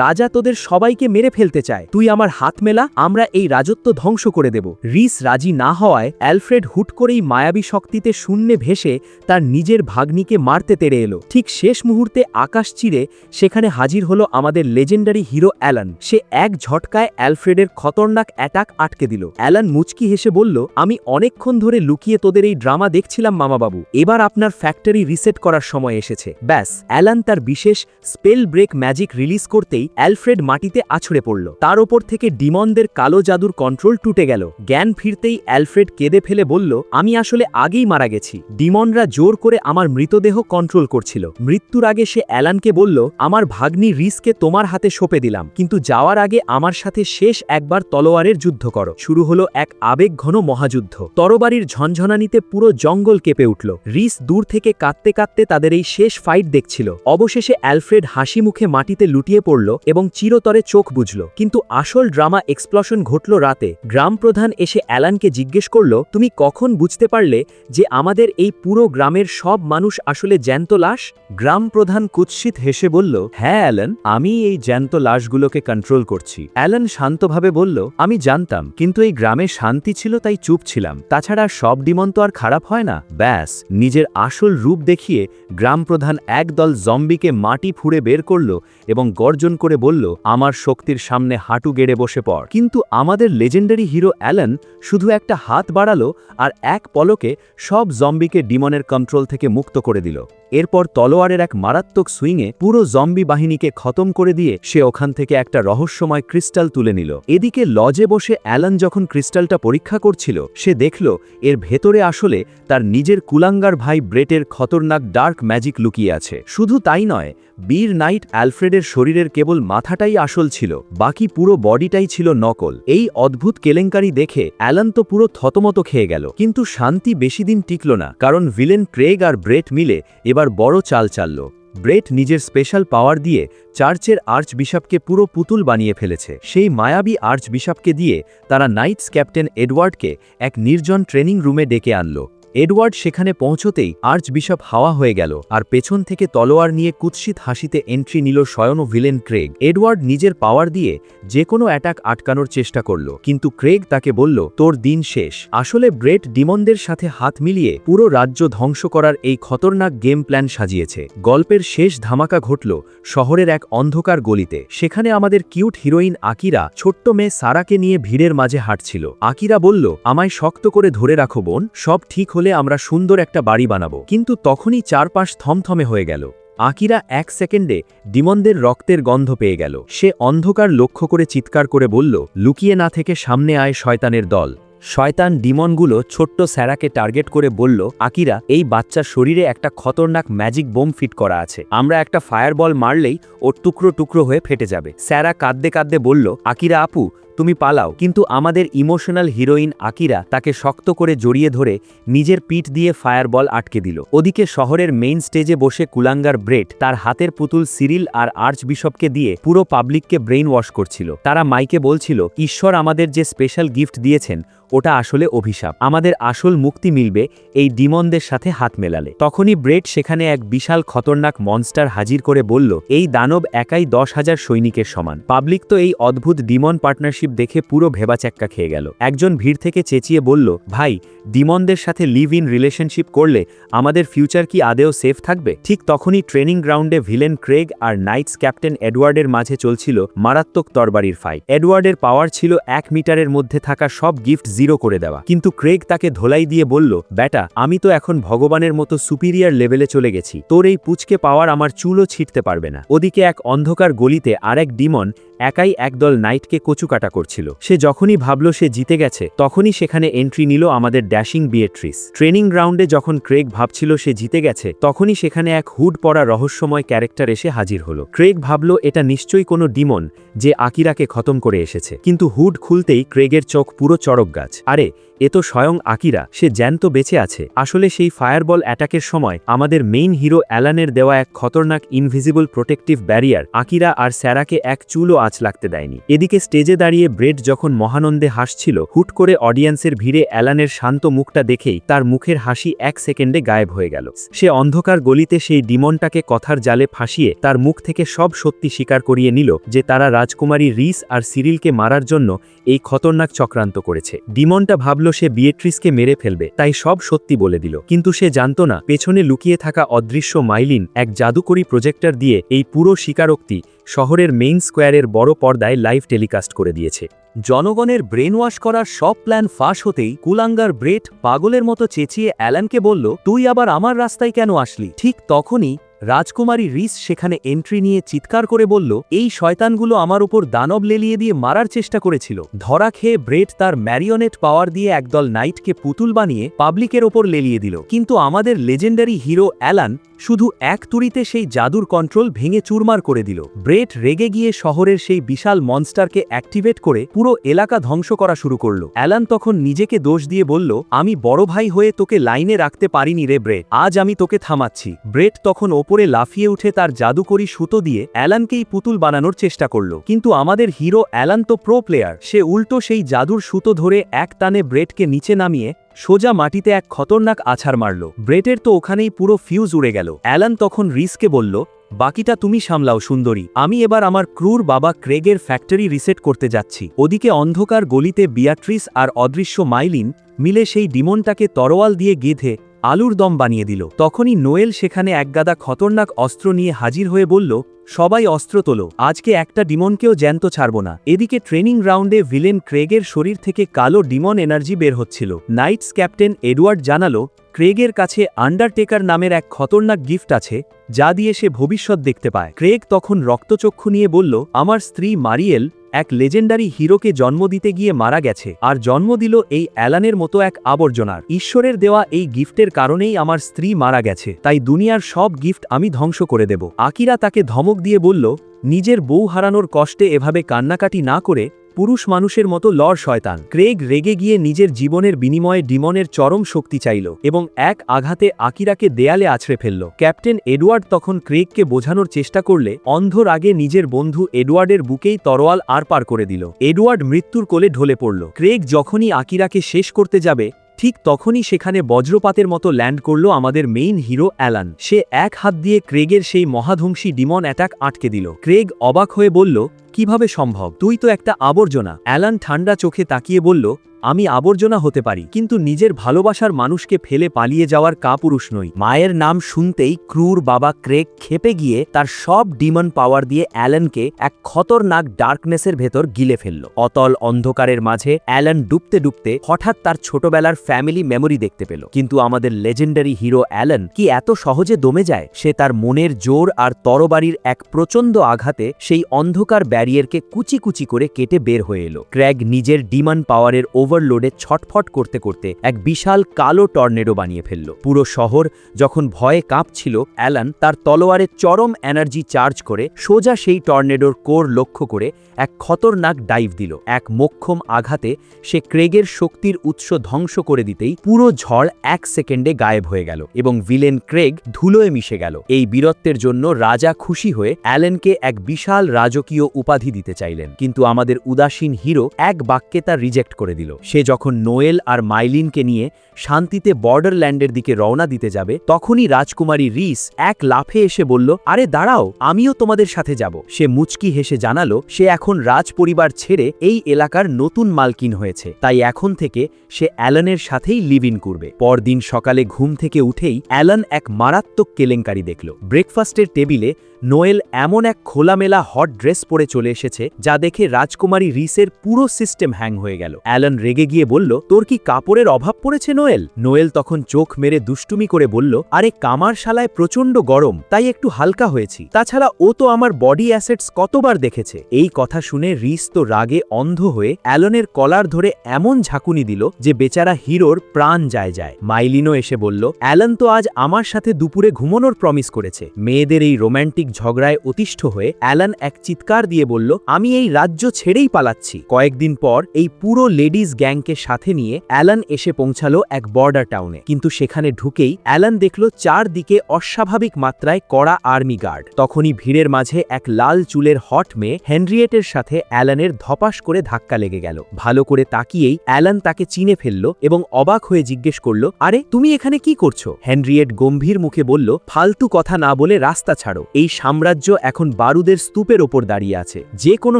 রাজা তোদের সবাইকে মেরে ফেলতে চায়, তুই আমার হাত মেলা, আমরা এই রাজত্ব ধ্বংস করে দেব। রিস রাজি না হওয়ায় অ্যালফ্রেড হুট করেই মায়াবী শক্তিতে শূন্যে ভেসে তার নিজের ভাগ্নিকে মারতে তেড়ে এলো। ঠিক শেষ মুহূর্তে আকাশ চিরে সেখানে হাজির হলো আমাদের লেজেন্ডারি হিরো অ্যালান। সে এক ঝটকায় অ্যালফ্রেডের খতরনাক অ্যাটাক আটকে দিল। অ্যালান মুচকি হেসে বলল, আমি অনেকক্ষণ ধরে লুকিয়ে তোদের এই ড্রামা দেখছিলাম মামাবাবু, এবার আপনার ফ্যাক্টরি রিসেট করার সময় এসেছে। ব্যাস, অ্যালান তার বিশেষ স্পেল ব্রেক ম্যাজিক রিলিজ করতেই অ্যালফ্রেড মাটিতে আছড়ে পড়ল। তার ওপর থেকে ডিমনদের কালো জাদুর কন্ট্রোল টুটে গেল। জ্ঞান ফিরতেই অ্যালফ্রেড কেঁদে ফেলে বলল, আমি আসলে আগেই মারা গেছি, ডিমনরা জোর করে আমার মৃতদেহ কন্ট্রোল করছিল। মৃত্যুর আগে সে অ্যালানকে বলল, আমার ভাগ্নি রিসকে তোমার হাতে সঁপে দিলাম, কিন্তু যাওয়ার আগে আমার সাথে শেষ একবার তলোয়ারের যুদ্ধ করো। শুরু হলো এক আবেগঘন মহাযুদ্ধ। তরবারির ঝনঝনানিতে পুরো জঙ্গল কেঁপে উঠল। রিস দূর থেকে কাঁদতে কাঁদতে তাদের এই শেষ ফাইট দেখছিল। অবশেষে অ্যালফ্রেড হাসি মুখে মাটিতে লুটিয়ে পড়ল এবং চিরতরে চোখ বুঝল। কিন্তু আসল ড্রামা এক্সপ্লোশন ঘটল রাতে। গ্রাম প্রধান এসে অ্যালানকে জিজ্ঞেস করল, তুমি কখন বুঝতে পারলে যে আমাদের এই পুরো গ্রামের সব মানুষ আসলে জ্যান্ত লাশ? গ্রাম প্রধান কুৎসিত হেসে বলল, হ্যাঁ অ্যালান, আমি এই জ্যান্ত লাশগুলোকে কন্ট্রোল করছি। অ্যালান শান্তভাবে বলল, আমি জানতাম, কিন্তু এই গ্রামে শান্তি ছিল তাই চুপ ছিলাম। তাছাড়া সব ডিমন তো আর খারাপ হয় না। ব্যাস, নিজের আসল রূপ দেখিয়ে গ্রাম প্রধান একদল জম্বিকে মাটি ফুঁড়ে বের করল এবং গর্জন করে বলল, আমার শক্তির সামনে হাঁটু গেড়ে বসে পড়। কিন্তু আমাদের লেজেন্ডারি হিরো অ্যালান শুধু একটা হাত বাড়ালো আর এক পলকে সব জম্বিকে ডিমনের কন্ট্রোল থেকে মুক্ত করে দিল। এরপর তলোয়ারের এক মারাত্মক সুইংয়ে পুরো জম্বি বাহিনীকে খতম করে দিয়ে সে ওখান থেকে একটা রহস্যময় ক্রিস্টাল তুলে নিল। এদিকে লজে বসে অ্যালান যখন ক্রিস্টালটা পরীক্ষা করছিল, সে দেখল এর ভেতরে আসলে তার নিজের কুলাঙ্গার ভাই ব্রেটের খতরনাক ডার্ক ম্যাজিক লুকিয়ে আছে। শুধু তাই নয়, বীর নাইট অ্যালফ্রেডের শরীরের কেবল মাথাটাই আসল ছিল, বাকি পুরো বডিটাই ছিল নকল। এই অদ্ভুত কেলেঙ্কারি দেখে অ্যালান তো পুরো থতমত খেয়ে গেল। কিন্তু শান্তি বেশিদিন টিকল না, কারণ ভিলেন ক্রেগ আর ব্রেট মিলে এবার বড় চাল চালল। ব্রেট নিজের স্পেশাল পাওয়ার দিয়ে চার্চের আর্চ বিশপকে পুরো পুতুল বানিয়ে ফেলেছে। সেই মায়াবী আর্চ বিশপকে দিয়ে তারা নাইটস ক্যাপ্টেন এডওয়ার্ডকে এক নির্জন ট্রেনিং রুমে ডেকে আনল। এডওয়ার্ড সেখানে পৌঁছতেই আর্চ বিশপ হাওয়া হয়ে গেল, আর পেছন থেকে তলোয়ার নিয়ে কুৎসিত হাসিতে এন্ট্রি নিল স্বয়ং ভিলেন ক্রেগ। এডওয়ার্ড নিজের পাওয়ার দিয়ে যে কোনো অ্যাটাক আটকানোর চেষ্টা করল, কিন্তু ক্রেগ তাকে বলল, তোর দিন শেষ। আসলে ব্রেট ডিমনদের সাথে হাত মিলিয়ে পুরো রাজ্য ধ্বংস করার এই খতরনাক গেম প্ল্যান সাজিয়েছে। গল্পের শেষ ধামাকা ঘটল শহরের এক অন্ধকার গলিতে। সেখানে আমাদের কিউট হিরোইন আকিরা ছোট্ট মেয়ে সারাকে নিয়ে ভিড়ের মাঝে হাঁটছিল। আকিরা বলল, আমায় শক্ত করে ধরে রাখো বোন, সব ঠিক হলে আমরা সুন্দর একটা বাড়ি বানাবো। কিন্তু তখনই চারপাশ থমথমে হয়ে গেল। আকিরা এক সেকেন্ডে ডিমনদের রক্তের গন্ধ পেয়ে গেল। সে অন্ধকার লক্ষ্য করে চিৎকার করে বলল, লুকিয়ে না থেকে সামনে আয় শয়তানের দল। শয়তান ডিমনগুলো ছোট্ট স্যারাকে টার্গেট করে বলল, আকিরা, এই বাচ্চার শরীরে একটা খতরনাক ম্যাজিক বোম ফিট করা আছে, আমরা একটা ফায়ারবল মারলেই ওর টুকরো টুকরো হয়ে ফেটে যাবে। স্যারা কাঁদতে কাঁদতে বলল, আকিরা আপু, তুমি পালাও। কিন্তু আমাদের ইমোশনাল হিরোইন আকিরা তাকে শক্ত করে জড়িয়ে ধরে নিজের পিঠ দিয়ে ফায়ারবল আটকে দিল। ওদিকে শহরের মেইন স্টেজে বসে কুলাঙ্গার ব্রেট তার হাতের পুতুল সিরিল আর আর্চ বিশপকে দিয়ে পুরো পাবলিককে ব্রেইন ওয়াশ করছিল। তারা মাইকে বলছিল, ঈশ্বর আমাদের যে স্পেশাল গিফট দিয়েছেন ওটা আসলে অভিশাপ, আমাদের আসল মুক্তি মিলবে এই ডিমনদের সাথে হাত মেলালে। তখনই ব্রেট সেখানে এক বিশাল খতরনাক মনস্টার হাজির করে বলল, এই দানব একাই 10,000 সৈনিকের সমান। পাবলিক তো এই অদ্ভুত ডিমন পার্টনারশিপ দেখে পুরো ভেবাচ্যাক্কা খেয়ে গেল। একজন ভিড় থেকে চেঁচিয়ে বলল, ভাই, ডিমনদের সাথে লিভ ইন রিলেশনশিপ করলে আমাদের ফিউচার কি আদেও সেফ থাকবে? ঠিক তখনই ট্রেনিং গ্রাউন্ডে ভিলেন ক্রেগ আর নাইটস ক্যাপ্টেন এডওয়ার্ডের মাঝে চলছিল মারাত্মক তরবারির ফাইট। এডওয়ার্ডের পাওয়ার ছিল 1 মিটারের মধ্যে থাকা সব গিফট জিরো করে দেওয়া, কিন্তু ক্রেগ তাকে ধোলাই দিয়ে বলল, ব্যাটা, আমি তো এখন ভগবানের মতো সুপিরিয়ার লেভেলে চলে গেছি, তোর এই পুচকে পাওয়ার আমার চুলও ছিটতে পারবে না। ওদিকে এক অন্ধকার গলিতে আরেক ডিমন একাই একদল নাইটকে কচুকাটা করছিল। সে যখনই ভাবল সে জিতে গেছে, তখনই সেখানে এন্ট্রি নিল আমাদের ড্যাশিং বিয়েট্রিস। ট্রেনিং গ্রাউন্ডে যখন ক্রেগ ভাবছিল সে জিতে গেছে, তখনই সেখানে এক হুড পরা রহস্যময় ক্যারেক্টার এসে হাজির হলো। ক্রেগ ভাবল এটা নিশ্চয়ই কোনো ডিমন যে আকিরাকে খতম করে এসেছে, কিন্তু হুড খুলতেই ক্রেগের চোখ পুরো চড়ক গাছ। আরে, এ তো স্বয়ং আকিরা, সে জ্যান্ত বেঁচে আছে। আসলে সেই ফায়ারবল অ্যাটাকের সময় আমাদের মেইন হিরো অ্যালানের দেওয়া এক খতরনাক ইনভিজিবল প্রোটেক্টিভ ব্যারিয়ার আকিরা আর স্যারাকে এক চুলও আঁচ লাগতে দেয়নি। এদিকে স্টেজে দাঁড়িয়ে ব্রেট যখন মহানন্দে হাসছিল, হুট করে অডিয়েন্সের ভিড়ে অ্যালানের শান্ত মুখটা দেখেই তার মুখের হাসি 1 সেকেন্ডে গায়েব হয়ে গেল। সে অন্ধকার গলিতে সেই ডিমনটাকে কথার জালে ফাঁসিয়ে তার মুখ থেকে সব সত্যি স্বীকার করিয়ে নিল যে তারা রাজকুমারী রিস আর সিরিলকে মারার জন্য এই খতরনাক চক্রান্ত করেছে। ডিমনটা ভাবল সে বিয়েট্রিসকে মেরে ফেলবে, তাই সব সত্যি বলে দিল। কিন্তু সে জানত না পেছনে লুকিয়ে থাকা অদৃশ্য মাইলিন এক জাদুকরী প্রজেক্টর দিয়ে এই পুরো স্বীকারোক্তি শহরের মেইন স্কোয়ারের বড় পর্দায় লাইভ টেলিকাস্ট করে দিয়েছে। জনগণের ব্রেন ওয়াশ করার সব প্ল্যান ফাঁস হতেই কুলাঙ্গার ব্রেট পাগলের মতো চেঁচিয়ে অ্যালানকে বলল, তুই আবার আমার রাস্তায় কেন আসলি? ঠিক তখনই রাজকুমারী রিস সেখানে এন্ট্রি নিয়ে চিৎকার করে বলল, এই শয়তানগুলো আমার উপর দানব লেলিয়ে দিয়ে মারার চেষ্টা করেছিল। ধরা খেয়ে ব্রেট তার ম্যারিওনেট পাওয়ার দিয়ে একদল নাইটকে পুতুল বানিয়ে পাবলিকের ওপর লেলিয়ে দিল। কিন্তু আমাদের লেজেন্ডারি হিরো অ্যালান শুধু এক তুড়িতে সেই জাদুর কন্ট্রোল ভেঙে চুরমার করে দিল। ব্রেট রেগে গিয়ে শহরের সেই বিশাল মনস্টারকে অ্যাক্টিভেট করে পুরো এলাকা ধ্বংস করা শুরু করল। অ্যালান তখন নিজেকে দোষ দিয়ে বলল, আমি বড় ভাই হয়ে তোকে লাইনে রাখতে পারিনি রে ব্রেট, আজ আমি তোকে থামাচ্ছি। ব্রেট তখন ওপরে লাফিয়ে উঠে তার জাদুকরি সুতো দিয়ে অ্যালানকেই পুতুল বানানোর চেষ্টা করল। কিন্তু আমাদের হিরো অ্যালান তো প্রো প্লেয়ার, সে উল্টো সেই জাদুর সুতো ধরে এক টানে ব্রেটকে নিচে নামিয়ে সোজা মাটিতে এক খতরনাক আছাড় মারল। ব্রেটের তো ওখানেই পুরো ফিউজ উড়ে গেল। অ্যালান তখন রিসকে বলল, বাকিটা তুমি সামলাও সুন্দরী, আমি এবার আমার ক্রুর বাবা ক্রেগের ফ্যাক্টরি রিসেট করতে যাচ্ছি। ওদিকে অন্ধকার গলিতে বিয়াট্রিস আর অদৃশ্য মাইলিন মিলে সেই ডিমনটাকে তরোয়াল দিয়ে গেঁথে আলুর দম বানিয়ে দিল। তখনই নোয়েল সেখানে একগাদা খতরনাক অস্ত্র নিয়ে হাজির হয়ে বলল, সবাই অস্ত্র তোলো, আজকে একটা ডিমনকেও জ্যান্ত ছাড়ব না। এদিকে ট্রেনিং গ্রাউন্ডে ভিলেন ক্রেগের শরীর থেকে কালো ডিমন এনার্জি বের হচ্ছিল। নাইটস ক্যাপ্টেন এডওয়ার্ড জানালো, ক্রেগের কাছে আন্ডারটেকার নামের এক খতরনাক গিফট আছে যা দিয়ে সে ভবিষ্যৎ দেখতে পায়। ক্রেগ তখন রক্তচক্ষু নিয়ে বলল, আমার স্ত্রী মারিয়েল এক লেজেন্ডারি হিরোকে জন্ম দিতে গিয়ে মারা গেছে, আর জন্ম দিল এই অ্যালানের মতো এক আবর্জনার। ঈশ্বরের দেওয়া এই গিফটের কারণেই আমার স্ত্রী মারা গেছে, তাই দুনিয়ার সব গিফট আমি ধ্বংস করে দেব। আকিরা তাকে ধমক দিয়ে বলল, নিজের বউ হারানোর কষ্টে এভাবে কান্নাকাটি না করে পুরুষ মানুষের মতো লড় শয়তান। ক্রেগ রেগে গিয়ে নিজের জীবনের বিনিময়ে ডিমনের চরম শক্তি চাইল এবং এক আঘাতে আকিরাকে দেয়ালে আছড়ে ফেলল। ক্যাপ্টেন এডওয়ার্ড তখন ক্রেগকে বোঝানোর চেষ্টা করলে অন্ধ রাগে নিজের বন্ধু এডওয়ার্ডের বুকেই তরোয়াল আরপার করে দিল। এডওয়ার্ড মৃত্যুর কোলে ঢলে পড়ল। ক্রেগ যখনই আকিরাকে শেষ করতে যাবে, ঠিক তখনই সেখানে বজ্রপাতের মতো ল্যান্ড করল আমাদের মেইন হিরো অ্যালান। সে এক হাত দিয়ে ক্রেগের সেই মহাধ্বংসী ডিমন অ্যাটাক আটকে দিল। ক্রেগ অবাক হয়ে বলল, কিভাবে সম্ভব? তুই তো একটা আবর্জনা। অ্যালান ঠান্ডা চোখে তাকিয়ে বলল, আমি আবর্জনা হতে পারি, কিন্তু নিজের ভালোবাসার মানুষকে ফেলে পালিয়ে যাওয়ার কাপুরুষ নই। মায়ের নাম শুনতেই ক্রুর বাবা ক্রেগ ক্ষেপে গিয়ে তার সব ডিমন পাওয়ার দিয়ে অ্যালানকে এক খতরনাক ডার্কনেসের ভেতর গিলে ফেলল। অতল অন্ধকারের মাঝে অ্যালান ডুবতে ডুবতে হঠাৎ তার ছোটবেলার ফ্যামিলি মেমোরি দেখতে পেল। কিন্তু আমাদের লেজেন্ডারি হিরো অ্যালান কি এত সহজে দমে যায়? সে তার মনের জোর আর তরবারির এক প্রচণ্ড আঘাতে সেই অন্ধকার ব্যারিয়ারকে কুচি কুচি করে কেটে বের হয়ে এলো। ক্র্যাগ নিজের ডিমন পাওয়ারের ওভারলোডে ছটফট করতে করতে এক বিশাল কালো টর্নেডো বানিয়ে ফেলল। পুরো শহর যখন ভয়ে কাঁপছিল, অ্যালান তার তলোয়ারের চরম এনার্জি চার্জ করে সোজা সেই টর্নেডোর কোর লক্ষ্য করে এক খতরনাক ডাইভ দিল। এক মোক্ষম আঘাতে সে ক্রেগের শক্তির উৎস ধ্বংস করে দিতেই পুরো ঝড় এক সেকেন্ডে গায়েব হয়ে গেল এবং ভিলেন ক্রেগ ধুলোয় মিশে গেল। এই বীরত্বের জন্য রাজা খুশি হয়ে অ্যালেনকে এক বিশাল রাজকীয় উপাধি দিতে চাইলেন, কিন্তু আমাদের উদাসীন হিরো এক বাক্যে তা রিজেক্ট করে দিল। সে যখন নোয়েল আর মাইলিনকে নিয়ে শান্তিতে বর্ডারল্যান্ডের দিকে রওনা দিতে যাবে, তখনই রাজকুমারী রিস এক লাফে এসে বলল, আরে দাঁড়াও, আমিও তোমাদের সাথে যাব। সে মুচকি হেসে জানালো সে এখন রাজ পরিবার ছেড়ে এই এলাকার নতুন মালকিন হয়েছে, তাই এখন থেকে সে অ্যালানের সাথেই লিভ ইন করবে। পরদিন সকালে ঘুম থেকে উঠেই অ্যালান এক মারাত্মক কেলেঙ্কারি দেখল। ব্রেকফাস্টের টেবিলে নোয়েল এমন এক খোলামেলা হট ড্রেস পরে চলে এসেছে যা দেখে রাজকুমারী রিসের পুরো সিস্টেম হ্যাং হয়ে গেল। অ্যালান রেগে গিয়ে বলল, তোর কি কাপড়ের অভাব পড়েছে নোয়েল? নোয়েল তখন চোখ মেরে দুষ্টুমি করে বলল, আরে কামার শালায় প্রচণ্ড গরম, তাই একটু হালকা হয়েছি, তাছাড়া ও তো আমার বডি অ্যাসেটস কতবার দেখেছে। এই কথা শুনে রিস তো রাগে অন্ধ হয়ে অ্যালানের কলার ধরে এমন ঝাঁকুনি দিল যে বেচারা হিরোর প্রাণ যায়। মাইলিনও এসে বলল, অ্যালান তো আজ আমার সাথে দুপুরে ঘুমানোর প্রমিস করেছে। মেয়েদের এই রোম্যান্টিক ঝগড়ায় অতিষ্ঠ হয়ে অ্যালান এক চিৎকার দিয়ে বলল, আমি এই রাজ্য ছেড়েই পালাচ্ছি। কয়েকদিন পর এই পুরো লেডিজ গ্যাংকে সাথে নিয়ে অ্যালান এসে পৌঁছালো এক বর্ডার টাউনে, কিন্তু সেখানে ঢুকেই অ্যালান দেখল চারদিকে অস্বাভাবিক মাত্রায় কড়া আর্মি গার্ড। তখনই ভিড়ের মাঝে এক লাল চুলের হট মেয়ে হেনরিয়েটের সাথে অ্যালানের ধপাস করে ধাক্কা লেগে গেল। ভালো করে তাকিয়েই অ্যালান তাকে চিনে ফেলল এবং অবাক হয়ে জিজ্ঞেস করল, আরে তুমি এখানে কি করছো? হেনরিয়েট গম্ভীর মুখে বলল, ফালতু কথা না বলে রাস্তা ছাড়ো। এই সাম্রাজ্য এখন বারুদের স্তূপের ওপর দাঁড়িয়ে আছে, যে কোনো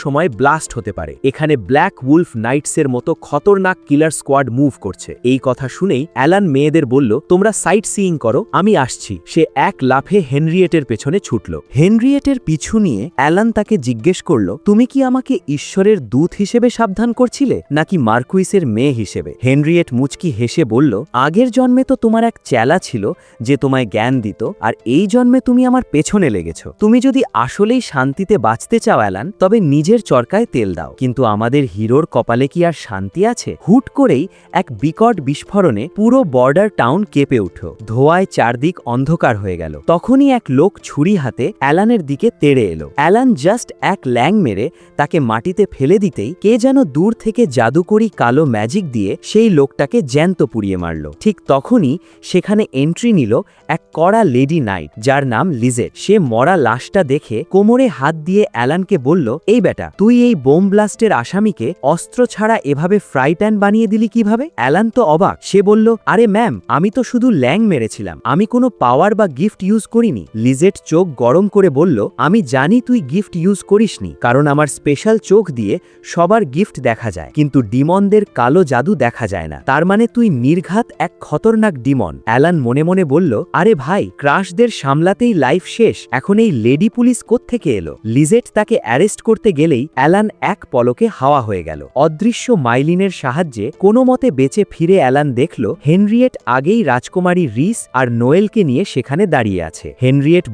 সময় ব্লাস্ট হতে পারে। এখানে ব্ল্যাক উলফ নাইটসের মতো খতরনাক কিলার স্কোয়াড মুভ করছে। এই কথা শুনেই অ্যালান মেয়েদের বলল, তোমরা সাইট সিইং করো, আমি আসছি। সে এক লাফে হেনরিয়েটের পেছনে ছুটল। হেনরিয়েটের পিছু নিয়ে অ্যালান তাকে জিজ্ঞেস করল, তুমি কি আমাকে ঈশ্বরের দূত হিসেবে সাবধান করছিলে নাকি মার্কুইসের মেয়ে হিসেবে? হেনরিয়েট মুচকি হেসে বলল, আগের জন্মে তো তোমার এক চেলা ছিল যে তোমায় জ্ঞান দিত, আর এই জন্মে তুমি আমার পেছনে লেগেছ। তুমি যদি আসলেই শান্তিতে বাঁচতে চাও অ্যালান, তবে নিজের চরকায় তেল দাও। কিন্তু আমাদের হিরোর কপালে কি আর শান্তি আছে? হুট করেই এক বিকট বিস্ফোরণে পুরো বর্ডার টাউন কেঁপে উঠল। ধোঁয়ায় চারদিক অন্ধকার হয়ে গেল। তখনই এক লোক ছুরি হাতে অ্যালানের দিকে তেড়ে এলো। অ্যালান জাস্ট এক ল্যাং মেরে তাকে মাটিতে ফেলে দিতেই কে যেন দূর থেকে জাদুকরি কালো ম্যাজিক দিয়ে সেই লোকটাকে জ্যান্ত পুড়িয়ে মারল। ঠিক তখনই সেখানে এন্ট্রি নিল এক কড়া লেডি নাইট যার নাম লিজেট। সে মরা লাশটা দেখে কোমরে হাত দিয়ে অ্যালানকে বলল, এই বেটা, তুই এই বোম ব্লাস্টের আসামিকে অস্ত্র ছাড়া এভাবে ফ্রাই প্যান বানিয়ে দিলি কিভাবে? অ্যালান তো অবাক। সে বলল, আরে ম্যাম, আমি তো শুধু ল্যাং মেরেছিলাম, আমি কোনো পাওয়ার বা গিফট ইউজ করিনি। লিজেট চোখ গরম করে বলল, আমি জানি তুই গিফট ইউজ করিসনি, কারণ আমার স্পেশাল চোখ দিয়ে সবার গিফট দেখা যায়, কিন্তু ডিমনদের কালো জাদু দেখা যায় না। তার মানে তুই নির্ঘাত এক খতরনাক ডিমন। অ্যালান মনে মনে বলল, আরে ভাই, ক্রাশদের সামলাতেই লাইফ শেষ, এখন এই লেডি পুলিশ কোত্থেকে এলো? লিজেট তাকে অ্যারেস্ট করতে গেলেই অ্যালান এক পলকে হাওয়া হয়ে গেল। অদৃশ্য মাইলিনের সাহায্যে কোনো মতে বেঁচে ফিরে অ্যালান দেখল হেনরিয়েট আগেই রাজকুমারী রিস আর নোয়েলকে নিয়ে সেখানে দাঁড়িয়ে আছে। হেনরিয়েট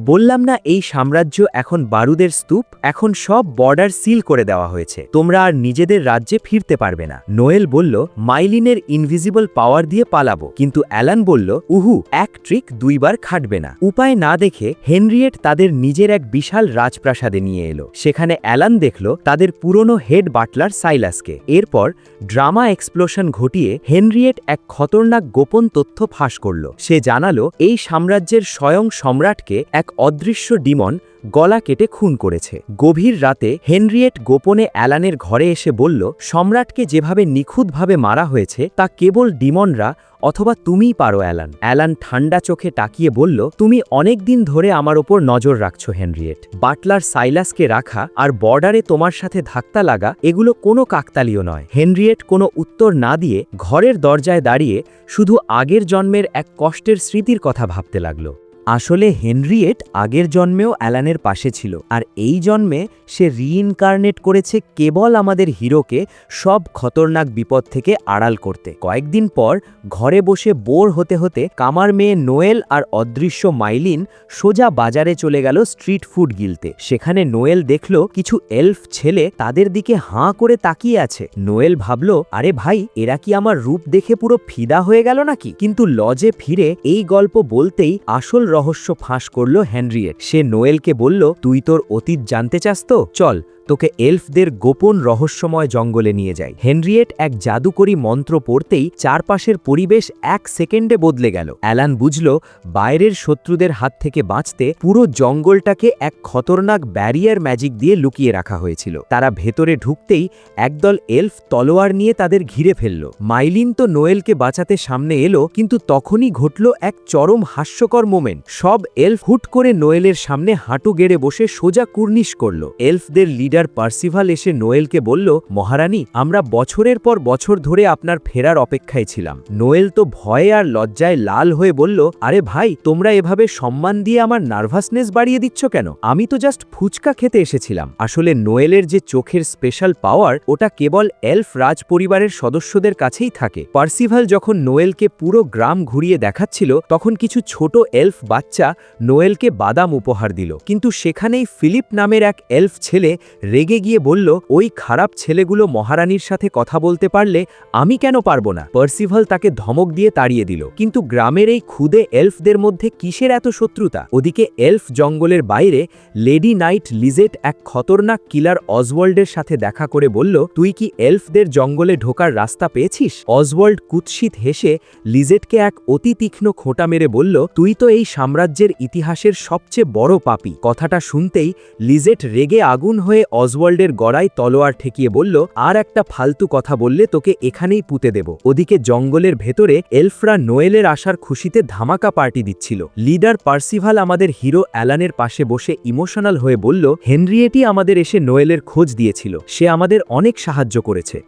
বললাম না এই সাম্রাজ্য এখন বারুদের স্তূপ, এখন সব বর্ডার সিল করে দেওয়া হয়েছে, তোমরা আর নিজেদের রাজ্যে ফিরতে পারবে না। নোয়েল বলল মাইলিনের ইনভিজিবল পাওয়ার দিয়ে পালাবো, কিন্তু অ্যালান বলল উহু, এক ট্রিক দুইবার খাটবে না। উপায় না দেখে হেনরিয়েট তাদের নিজের এক বিশাল রাজপ্রাসাদে নিয়ে এলো। সেখানে অ্যালান দেখল তাদের পুরনো হেড বাটলার সাইলাসকে। এরপর ড্রামা এক্সপ্লোশন ঘটিয়ে হেনরিয়েট এক খতরনাক গোপন তথ্য ফাঁস করল। সে জানালো এই সাম্রাজ্যের স্বয়ং সম্রাটকে এক অদৃশ্য ডিমন গলা কেটে খুন করেছে। গভীর রাতে হেনরিয়েট গোপনে অ্যালানের ঘরে এসে বলল সম্রাটকে যেভাবে নিখুঁতভাবে মারা হয়েছে তা কেবল ডিমনরা অথবা তুমিই পারো অ্যালান। অ্যালান ঠান্ডা চোখে তাকিয়ে বলল তুমি অনেক দিন ধরে আমার ওপর নজর রাখছো হেনরিয়েট। বাটলার সাইলাসকে রাখা আর বর্ডারে তোমার সাথে ধাক্কা লাগা এগুলো কোনো কাকতালীয় নয়। হেনরিয়েট কোনো উত্তর না দিয়ে ঘরের দরজায় দাঁড়িয়ে শুধু আগের জন্মের এক কষ্টের স্মৃতির কথা ভাবতে লাগল। আসলে হেনরিয়েট আগের জন্মেও অ্যালানের পাশে ছিল, আর এই জন্মে সে রিইনকার্নেট করেছে কেবল আমাদের হিরোকে সব খতরনাক বিপদ থেকে আড়াল করতে। কয়েকদিন পর ঘরে বসে বোর হতে হতে কামার মেয়ে নোয়েল আর অদৃশ্য মাইলিন সোজা বাজারে চলে গেল স্ট্রিট ফুড গিলতে। সেখানে নোয়েল দেখল কিছু এলফ ছেলে তাদের দিকে হাঁ করে তাকিয়ে আছে। নোয়েল ভাবল আরে ভাই, এরা কি আমার রূপ দেখে পুরো ফিদা হয়ে গেল নাকি? কিন্তু লজে ফিরে এই গল্প বলতেই আসল রহস্য ফাঁস করল হেনরিয়েট। সে নোয়েলকে বলল তুই তোর অতীত জানতে চাস তো? চল তোকে এলফদের গোপন রহস্যময় জঙ্গলে নিয়ে যায়। হেনরিয়েট এক জাদুকরী মন্ত্র পড়তেই চারপাশের পরিবেশ এক সেকেন্ডে বদলে গেল। অ্যালান বুঝল বাইরের শত্রুদের হাত থেকে বাঁচতে পুরো জঙ্গলটাকে এক খতরনাক ব্যারিয়ার ম্যাজিক দিয়ে লুকিয়ে রাখা হয়েছিল। তারা ভেতরে ঢুকতেই একদল এলফ তলোয়ার নিয়ে তাদের ঘিরে ফেলল। মাইলিন তো নোয়েলকে বাঁচাতে সামনে এলো, কিন্তু তখনই ঘটল এক চরম হাস্যকর মোমেন্ট। সব এলফ হুট করে নোয়েলের সামনে হাঁটু গেড়ে বসে সোজা কুর্নিশ করল। এলফদের লিডার পার্সিভাল এসে নোয়েলকে বলল মহারানী, আমরা বছরের পর বছর ধরে আপনার ফেরার অপেক্ষায় ছিলাম। নোয়েল তো ভয়ে আর লজ্জায় লাল হয়ে বলল আরে ভাই, তোমরা এভাবে সম্মান দিয়ে আমার নার্ভাসনেস বাড়িয়ে দিচ্ছ কেন? আমি তো জাস্ট ফুচকা খেতে এসেছিলাম। আসলে নোয়েলের যে চোখের স্পেশাল পাওয়ার ওটা কেবল এলফ রাজ পরিবারের সদস্যদের কাছেই থাকে। পার্সিভাল যখন নোয়েলকে পুরো গ্রাম ঘুরিয়ে দেখাচ্ছিল তখন কিছু ছোট এলফ বাচ্চা নোয়েলকে বাদাম উপহার দিল, কিন্তু সেখানেই ফিলিপ নামের এক এলফ ছেলে রেগে গিয়ে বলল ওই খারাপ ছেলেগুলো মহারানীর সাথে কথা বলতে পারলে আমি কেন পারবো না? পার্সিভাল তাকে ধমক দিয়ে তাড়িয়ে দিল। কিন্তু গ্রামের এই ক্ষুদে এলফদের মধ্যে কিসের এত শত্রুতা? ওদিকে এলফ জঙ্গলের বাইরে লেডি নাইট লিজেট এক খতরনাক কিলার অজওয়াল্ডের সাথে দেখা করে বলল তুই কি এলফদের জঙ্গলে ঢোকার রাস্তা পেয়েছিস? অজওয়াল্ড কুৎসিত হেসে লিজেটকে এক অতি তীক্ষ্ণ খোঁটা মেরে বলল তুই তো এই সাম্রাজ্যের ইতিহাসের সবচেয়ে বড় পাপী। কথাটা শুনতেই লিজেট রেগে আগুন হয়ে অজওয়াল্ডের গড়ায় তলোয়ার ঠেকিয়ে বলল আর একটা ফালতু কথা বললে তোকে এখানেই পুঁতে দেব। ওদিকে জঙ্গলের ভেতরে এলফরা নোয়েলের আসার খুশিতে ধামাকা পার্টি দিচ্ছিল। লিডার পার্সিভাল আমাদের হিরো অ্যালানের পাশে বসে ইমোশনাল হয়ে বলল হেনরিয়েটই আমাদের এসে নোয়েলের খোঁজ দিয়েছিল, সে আমাদের অনেক সাহায্য করেছে।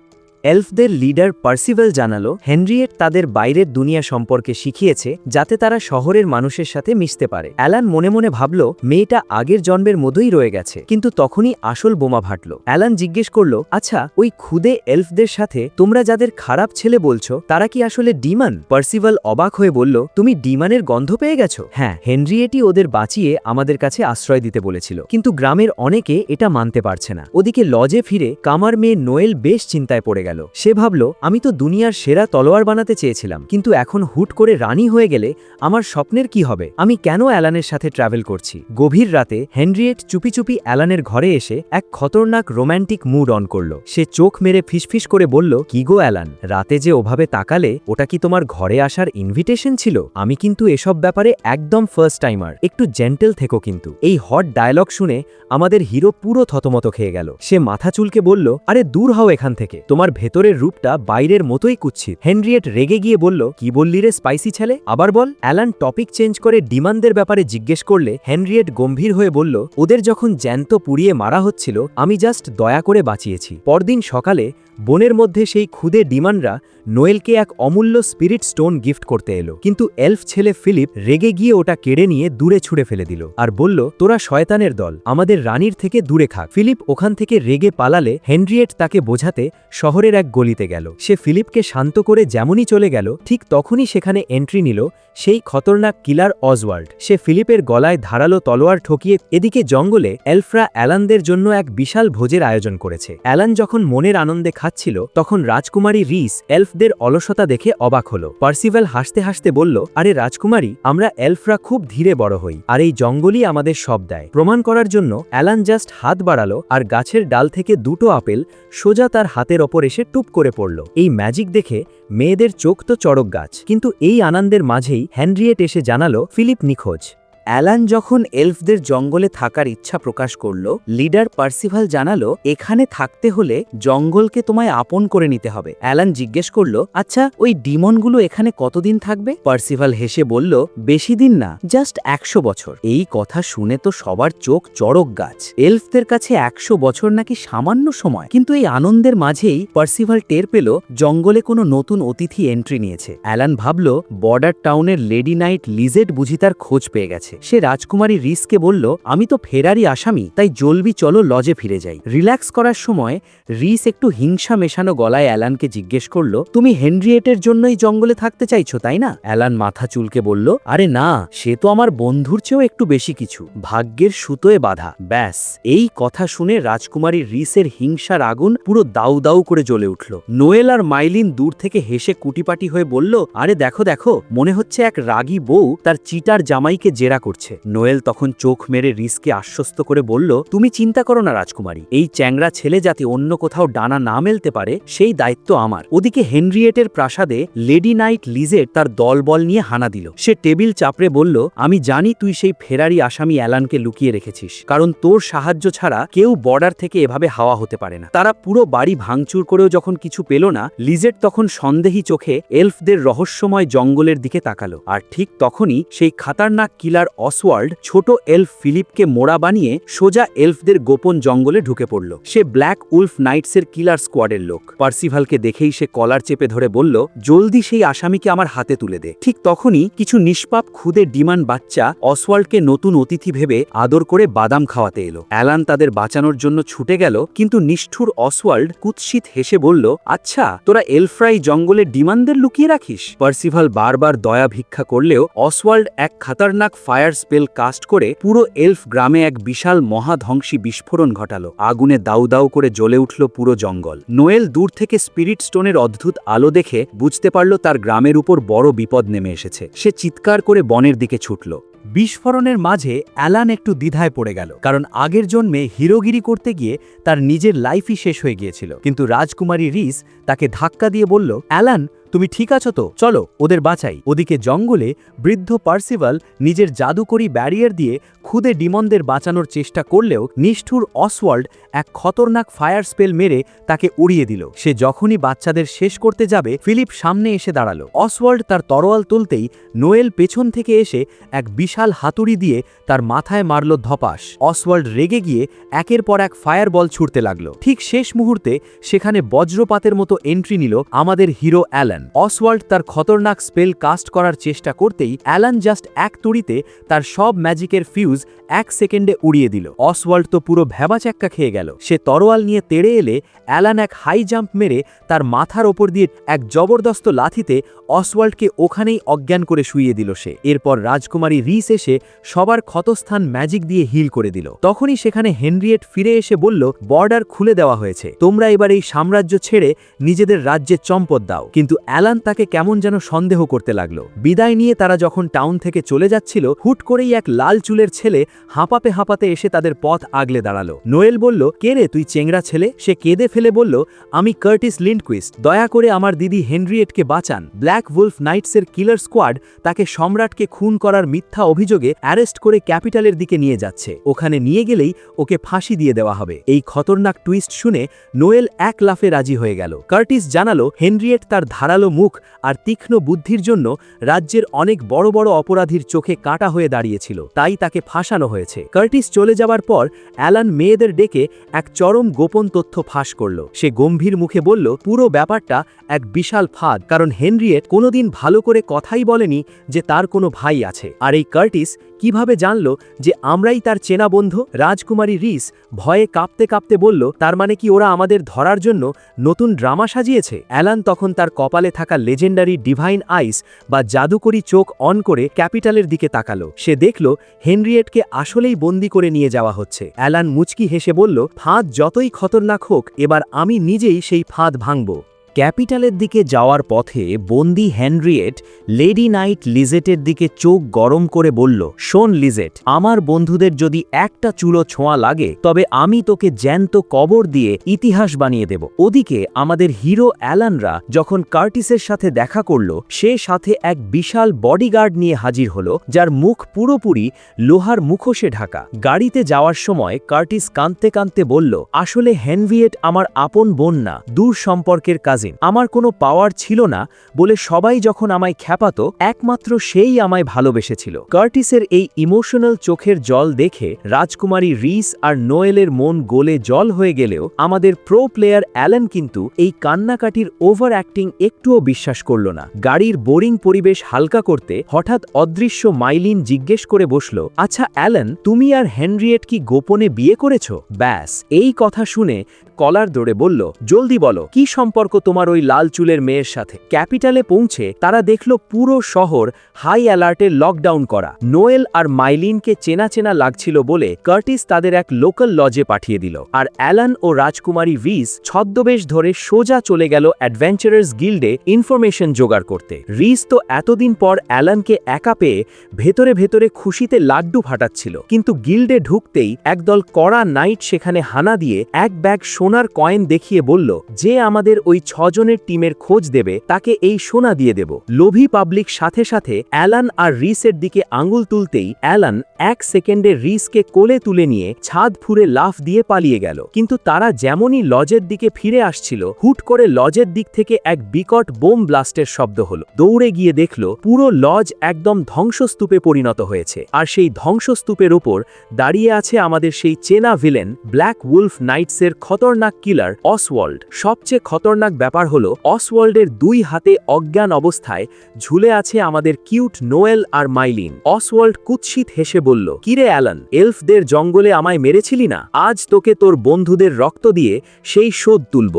এলফদের লিডার পার্সিভাল জানালো হেনরিয়েট তাদের বাইরের দুনিয়া সম্পর্কে শিখিয়েছে যাতে তারা শহরের মানুষের সাথে মিশতে পারে। অ্যালান মনে মনে ভাবল মেয়েটা আগের জন্মের মতোই রয়ে গেছে, কিন্তু তখনই আসল বোমা ফাটল। অ্যালান জিজ্ঞেস করল আচ্ছা, ওই ক্ষুদে এলফদের সাথে তোমরা যাদের খারাপ ছেলে বলছো তারা কি আসলে ডিমন? পার্সিভাল অবাক হয়ে বলল তুমি ডিমনের গন্ধ পেয়ে গেছো? হ্যাঁ, হেনরিয়েটই ওদের বাঁচিয়ে আমাদের কাছে আশ্রয় দিতে বলেছিল, কিন্তু গ্রামের অনেকে এটা মানতে পারছে না। ওদিকে লজে ফিরে কামার মেয়ে নোয়েল বেশ চিন্তায় পড়ে গেল। সে ভাবল আমি তো দুনিয়ার সেরা তলোয়ার বানাতে চেয়েছিলাম, কিন্তু এখন হুট করে রানী হয়ে গেলে আমার স্বপ্নের কি হবে? আমি কেন অ্যালানের সাথে ট্রাভেল করছি? গভীর রাতে হেনরিয়েট চুপি চুপি অ্যালানের ঘরে এসে এক খতরনাক রোম্যান্টিক মুড অন করল। সে চোখ মেরে ফিসফিস করে বলল কি গো অ্যালান, রাতে যে ওভাবে তাকালে ওটা কি তোমার ঘরে আসার ইনভিটেশন ছিল? আমি কিন্তু এসব ব্যাপারে একদম ফার্স্ট টাইমার, একটু জেন্টেল থেকো কিন্তু। এই হট ডায়লগ শুনে আমাদের হিরো পুরো থতমত খেয়ে গেল। সে মাথা চুলকে বলল আরে দূর হও এখান থেকে, তোমার ভেতরের রূপটা বাইরের মতোই কুৎসিত। হেনরিয়েট রেগে গিয়ে বলল কি বললি রে স্পাইসি ছেলে, আবার বল। অ্যালান টপিক চেঞ্জ করে ডিমান্ডদের ব্যাপারে জিজ্ঞেস করলে হেনরিয়েট গম্ভীর হয়ে বলল ওদের যখন জ্যান্ত পুড়িয়ে মারা হচ্ছিল আমি জাস্ট দয়া করে বাঁচিয়েছি। পরদিন সকালে বনের মধ্যে সেই ক্ষুদে ডিমানরা নোয়েলকে এক অমূল্য স্পিরিট স্টোন গিফট করতে এলো, কিন্তু এলফ ছেলে ফিলিপ রেগে গিয়ে ওটা কেড়ে নিয়ে দূরে ছুঁড়ে ফেলে দিল আর বলল, তোরা শয়তানের দল, আমাদের রানীর থেকে দূরে থাক। ফিলিপ ওখান থেকে রেগে পালালে হেনরিয়েট তাকে বোঝাতে শহরের এক গলিতে গেল। সে ফিলিপকে শান্ত করে যেমনই চলে গেল, ঠিক তখনই সেখানে এন্ট্রি নিল সেই খতরনাক কিলার অজওয়াল্ড। সে ফিলিপের গলায় ধারালো তলোয়ার ঠকিয়ে এদিকে জঙ্গলে এলফরা অ্যালানদের জন্য এক বিশাল ভোজের আয়োজন করেছে। অ্যালান যখন মনের আনন্দে খাচ্ছিল, তখন রাজকুমারী রিস এলফদের অলসতা দেখে অবাক হল। পার্সিভাল হাসতে হাসতে বলল, আরে রাজকুমারী, আমরা এলফরা খুব ধীরে বড় হই, আর এই জঙ্গলই আমাদের সব দেয়। প্রমাণ করার জন্য অ্যালান জাস্ট হাত বাড়ালো আর গাছের ডাল থেকে দুটো আপেল সোজা তার হাতের ওপর এসে টুপ করে পড়ল। এই ম্যাজিক দেখে মেয়েদের চোখ তো চড়ক গাছ, কিন্তু এই আনন্দের মাঝেই হেনরিয়েট এসে জানালো ফিলিপ নিখোঁজ। অ্যালান যখন এলফদের জঙ্গলে থাকার ইচ্ছা প্রকাশ করল, লিডার পার্সিভাল জানালো, এখানে থাকতে হলে জঙ্গলকে তোমায় আপন করে নিতে হবে। অ্যালান জিজ্ঞেস করল, আচ্ছা ওই ডিমনগুলো এখানে কতদিন থাকবে? পার্সিভাল হেসে বলল, বেশি দিন না, জাস্ট 100 বছর। এই কথা শুনে তো সবার চোখ চড়ক গাছ। এলফদের কাছে 100 বছর নাকি সামান্য সময়, কিন্তু এই আনন্দের মাঝেই পার্সিভাল টের পেল জঙ্গলে কোনো নতুন অতিথি এন্ট্রি নিয়েছে। অ্যালান ভাবল, বর্ডার টাউনের লেডি নাইট লিজেট বুঝি তার খোঁজ পেয়ে গেছে। সে রাজকুমারী রিসকে বলল, আমি তো ফেরারি আসামি, তাই জলদি চলো লজে ফিরে যাই। রিল্যাক্স করার সময় রিস একটু হিংসা মেশানো গলায় অ্যালানকে জিজ্ঞেস করল, তুমি হেনরিয়েটের জন্যই জঙ্গলে থাকতে চাইছো তাই না? অ্যালান মাথা চুলকে বলল, আরে না, সে তো আমার বন্ধুর চেয়েও একটু বেশি কিছু, ভাগ্যের সুতোয় বাঁধা। ব্যাস। এই কথা শুনে রাজকুমারী রিসের হিংসার আগুন পুরো দাউ দাউ করে জ্বলে উঠল। নোয়েল আর মাইলিন দূর থেকে হেসে কুটিপাটি হয়ে বলল, আরে দেখো দেখো, মনে হচ্ছে এক রাগী বউ তার চিটার জামাইকে জেরা করছে। নোয়েল তখন চোখ মেরে রিসকে আশ্বস্ত করে বলল, তুমি চিন্তা করো না রাজকুমারী, এই চ্যাংড়া ছেলে যাতে অন্য কোথাও ডানা না মেলতে পারে সেই দায়িত্ব আমার। ওদিকে হেনরিয়েটের প্রাসাদে লেডি নাইট লিজেট তার দলবল নিয়ে হানা দিল। সে টেবিল চাপড়ে বলল, আমি জানি তুই সেই ফেরারি আসামি অ্যালানকে লুকিয়ে রেখেছিস, কারণ তোর সাহায্য ছাড়া কেউ বর্ডার থেকে এভাবে হাওয়া হতে পারে না। তারা পুরো বাড়ি ভাঙচুর করেও যখন কিছু পেল না, লিজেট তখন সন্দেহী চোখে এলফদের রহস্যময় জঙ্গলের দিকে তাকালো। আর ঠিক তখনই সেই খাতারনাক কিলার অসওয়াল্ড ছোট এলফ ফিলিপকে মোড়া বানিয়ে সোজা এলফদের গোপন জঙ্গলে ঢুকে পড়ল। সে ব্ল্যাক উলফ নাইটসের কিলার স্কোয়াডের লোক। পার্সিভালকে দেখেই সে কলার চেপে ধরে বলল, জলদি সেই আসামিকে আমার হাতে তুলে দে। ঠিক তখনই কিছু নিষ্পাপ খুদে ডিমান বাচ্চা অসওয়াল্ডকে নতুন অতিথি ভেবে আদর করে বাদাম খাওয়াতে এলো। অ্যালান তাদের বাঁচানোর জন্য ছুটে গেল, কিন্তু নিষ্ঠুর অসওয়াল্ড কুৎসিত হেসে বলল, আচ্ছা তোরা এলফরাই জঙ্গলে ডিমানদের লুকিয়ে রাখিস? পার্সিভাল বারবার দয়া ভিক্ষা করলেও অসওয়াল্ড এক খাতারনাক ফায়ার স্পেল কাস্ট করে পুরো এলফ গ্রামে এক বিশাল মহাধ্বংসী বিস্ফোরণ ঘটালো। আগুনে দাউ দাউ করে জ্বলে উঠল পুরো জঙ্গল। নোয়েল দূর থেকে স্পিরিট স্টোনের অদ্ভুত আলো দেখে বুঝতে পারল তার গ্রামের উপর বড় বিপদ নেমে এসেছে। সে চিৎকার করে বনের দিকে ছুটল। বিস্ফোরণের মাঝে অ্যালান একটু দ্বিধায় পড়ে গেল, কারণ আগের জন্মে হিরোগিরি করতে গিয়ে তার নিজের লাইফই শেষ হয়ে গিয়েছিল। কিন্তু রাজকুমারী রিস তাকে ধাক্কা দিয়ে বলল, অ্যালান তুমি ঠিক আছো তো? চলো ওদের বাঁচাই। ওদিকে জঙ্গলে বৃদ্ধ পার্সিভাল নিজের জাদুকরি ব্যারিয়ার দিয়ে খুদে ডিমনদের বাঁচানোর চেষ্টা করলেও নিষ্ঠুর অসওয়াল্ড এক খতরনাক ফায়ার স্পেল মেরে তাকে উড়িয়ে দিল। সে যখনই বাচ্চাদের শেষ করতে যাবে, ফিলিপ সামনে এসে দাঁড়ালো। অসওয়াল্ড তার তরোয়াল তুলতেই নোয়েল পেছন থেকে এসে এক বিশাল হাতুড়ি দিয়ে তার মাথায় মারল ধপাস। অসওয়াল্ড রেগে গিয়ে একের পর এক ফায়ার বল ছুটতে লাগলো। ঠিক শেষ মুহূর্তে সেখানে বজ্রপাতের মতো এন্ট্রি নিল আমাদের হিরো অ্যালান। অসওয়াল্ড তার খতরনাক স্পেল কাস্ট করার চেষ্টা করতেই অ্যালান জাস্ট এক তুড়িতে তার সব ম্যাজিকের ফিউজ 1 সেকেন্ডে উড়িয়ে দিল। অসওয়াল্ড তো পুরো ভ্যাবাচ্যাক্কা খেয়ে গেল। সে তরোয়াল নিয়ে তেড়ে এলে অ্যালান এক হাই জাম্প মেরে তার মাথার ওপর দিয়ে এক জবরদস্ত লাথিতে অসওয়াল্ডকে ওখানেই অজ্ঞান করে শুইয়ে দিল সে। এরপর রাজকুমারী রিস এসে সবার ক্ষতস্থান ম্যাজিক দিয়ে হিল করে দিল। তখনই সেখানে হেনরিয়েট ফিরে এসে বলল, বর্ডার খুলে দেওয়া হয়েছে, তোমরা এবার এই সাম্রাজ্য ছেড়ে নিজেদের রাজ্যে চম্পট দাও। কিন্তু অ্যালান তাকে কেমন যেন সন্দেহ করতে লাগলো। বিদায় নিয়ে তারা যখন টাউন থেকে চলে যাচ্ছিল, হুট করেই এক লাল চুলের ছেলে হাঁপাতে হাঁপাতে এসে তাদের পথ আগলে দাঁড়ালো। নোয়েল বলল, কে রে তুই চেংড়া ছেলে? সে কেঁদে ফেলে বলল, আমি কার্টিস লিন্ডকুইস্ট, দয়া করে আমার দিদি হেনরিয়েটকে বাঁচান। ব্ল্যাক উলফ নাইটসের কিলার স্কোয়াড তাকে সম্রাটকে খুন করার মিথ্যা অভিযোগে অ্যারেস্ট করে ক্যাপিটালের দিকে নিয়ে যাচ্ছে। ওখানে নিয়ে গেলেই ওকে ফাঁসি দিয়ে দেওয়া হবে। এই খতরনাক টুইস্ট শুনে নোয়েল এক লাফে রাজি হয়ে গেল। কার্টিস জানালো, হেনরিয়েট তার ধারালো মুখ আর তীক্ষ্ণ বুদ্ধির জন্য রাজ্যের অনেক বড় বড় অপরাধীর চোখে কাঁটা হয়ে দাঁড়িয়েছিল, তাই তাকে ফাঁসানো হয়েছে। কার্টিস চলে যাওয়ার পর অ্যালান মেয়েদের ডেকে এক চরম গোপন তথ্য ফাঁস করল। সে গম্ভীর মুখে বলল, পুরো ব্যাপারটা এক বিশাল ফাঁদ, কারণ হেনরিয়েট কোনোদিন ভালো করে কথাই বলেনি যে তার কোনো ভাই আছে। আর এই কার্টিস কিভাবে জানল যে আমরাই তার চেনা বন্ধু? রাজকুমারী রিস ভয়ে কাঁপতে কাঁপতে বলল, তার মানে কি ওরা আমাদের ধরার জন্য নতুন ড্রামা সাজিয়েছে? অ্যালান তখন তার কপালে থাকা লেজেন্ডারি ডিভাইন আইস বা জাদুকরি চোখ অন করে ক্যাপিটালের দিকে তাকালো। সে দেখল হেনরিয়েটকে আসলেই বন্দি করে নিয়ে যাওয়া হচ্ছে। অ্যালান মুচকি হেসে বলল, ফাঁদ যতই খতরনাক হোক, এবার আমি নিজেই সেই ফাঁদ ভাঙব। ক্যাপিটালের দিকে যাওয়ার পথে বন্দি হেনরিয়েট লেডি নাইট লিজেটের দিকে চোখ গরম করে বলল, শোন লিজেট, আমার বন্ধুদের যদি একটা চুলো ছোঁয়া লাগে তবে আমি তোকে জ্যান্ত কবর দিয়ে ইতিহাস বানিয়ে দেব। ওদিকে আমাদের হিরো অ্যালানরা যখন কার্টিসের সাথে দেখা করল, সে সাথে এক বিশাল বডিগার্ড নিয়ে হাজির হলো, যার মুখ পুরোপুরি লোহার মুখোশে ঢাকা। গাড়িতে যাওয়ার সময় কার্টিস কাঁদতে কাঁদতে বলল, আসলে হেনরিয়েট আমার আপন বোন না, দূর সম্পর্কের কাজ। আমার কোনো পাওয়ার ছিল না বলে সবাই যখন আমায় খ্যাপাতো, একমাত্র সেই আমায় ভালোবেসেছিল। কার্টিসের এই ইমোশনাল চোখের জল দেখে রাজকুমারী রিস আর নোয়েলের মন গলে জল হয়ে গেলেও আমাদের প্রো প্লেয়ার অ্যালান কিন্তু এই কান্নাকাটির ওভার অ্যাক্টিং একটুও বিশ্বাস করল না। গাড়ির বোরিং পরিবেশ হালকা করতে হঠাৎ অদৃশ্য মাইলিন জিজ্ঞেস করে বসল, আচ্ছা অ্যালান, তুমি আর হেনরিয়েট কি গোপনে বিয়ে করেছ? ব্যাস, এই কথা শুনে কলার দৌড়ে বলল, জলদি বলো, কি সম্পর্ক তোমার ওই লাল চুলের মেয়ের সাথে? ক্যাপিটালে পৌঁছে তারা দেখল পুরো শহর হাই অ্যালার্টে লকডাউন করা। নোয়েল আর মাইলিনকে চেনা চেনা লাগছিল বলে কার্টিস তাদের এক লোকাল লজে পাঠিয়ে দিল, আর অ্যালান ও রাজকুমারী রিস ছদ্মবেশ ধরে সোজা চলে গেল অ্যাডভেঞ্চারার্স গিল্ডে ইনফরমেশন জোগাড় করতে। রিস তো এতদিন পর অ্যালানকে একা পেয়ে ভেতরে ভেতরে খুশিতে লাড্ডু ফাটাচ্ছিল, কিন্তু গিল্ডে ঢুকতেই একদল কড়া নাইট সেখানে হানা দিয়ে এক ব্যাগ সোনার কয়েন দেখিয়ে বলল, যে আমাদের ওই 6 জনের টিমের খোঁজ দেবে তাকে এই সোনা দিয়ে দেব। লোভী পাবলিক সাথে সাথে অ্যালান আর রিসের দিকে আঙুল তুলতেই অ্যালান 1 সেকেন্ডে রিসকে কোলে তুলে নিয়ে ছাদ ফুঁড়ে লাফ দিয়ে পালিয়ে গেল। কিন্তু তারা যেমনই লজের দিকে ফিরে আসছিল, হুট করে লজের দিক থেকে এক বিকট বোম ব্লাস্টের শব্দ হলো। দৌড়ে গিয়ে দেখল পুরো লজ একদম ধ্বংসস্তূপে পরিণত হয়েছে, আর সেই ধ্বংসস্তূপের ওপর দাঁড়িয়ে আছে আমাদের সেই চেনা ভিলেন ব্ল্যাক উলফ নাইটসের খতরনাক কিলার অসওয়াল্ড। সবচেয়ে খতরনাক ব্যাপার হলো অসওয়াল্ডের 2 হাতে অজ্ঞান অবস্থায় ঝুলে আছে আমাদের কিউট নোয়েল আর মাইলিন। অসওয়াল্ড কুৎসিত হেসে বলল, কিরে অ্যালান, এলফদের জঙ্গলে আমায় মেরেছিলি না? আজ তোকে তোর বন্ধুদের রক্ত দিয়ে সেই শোধ তুলব।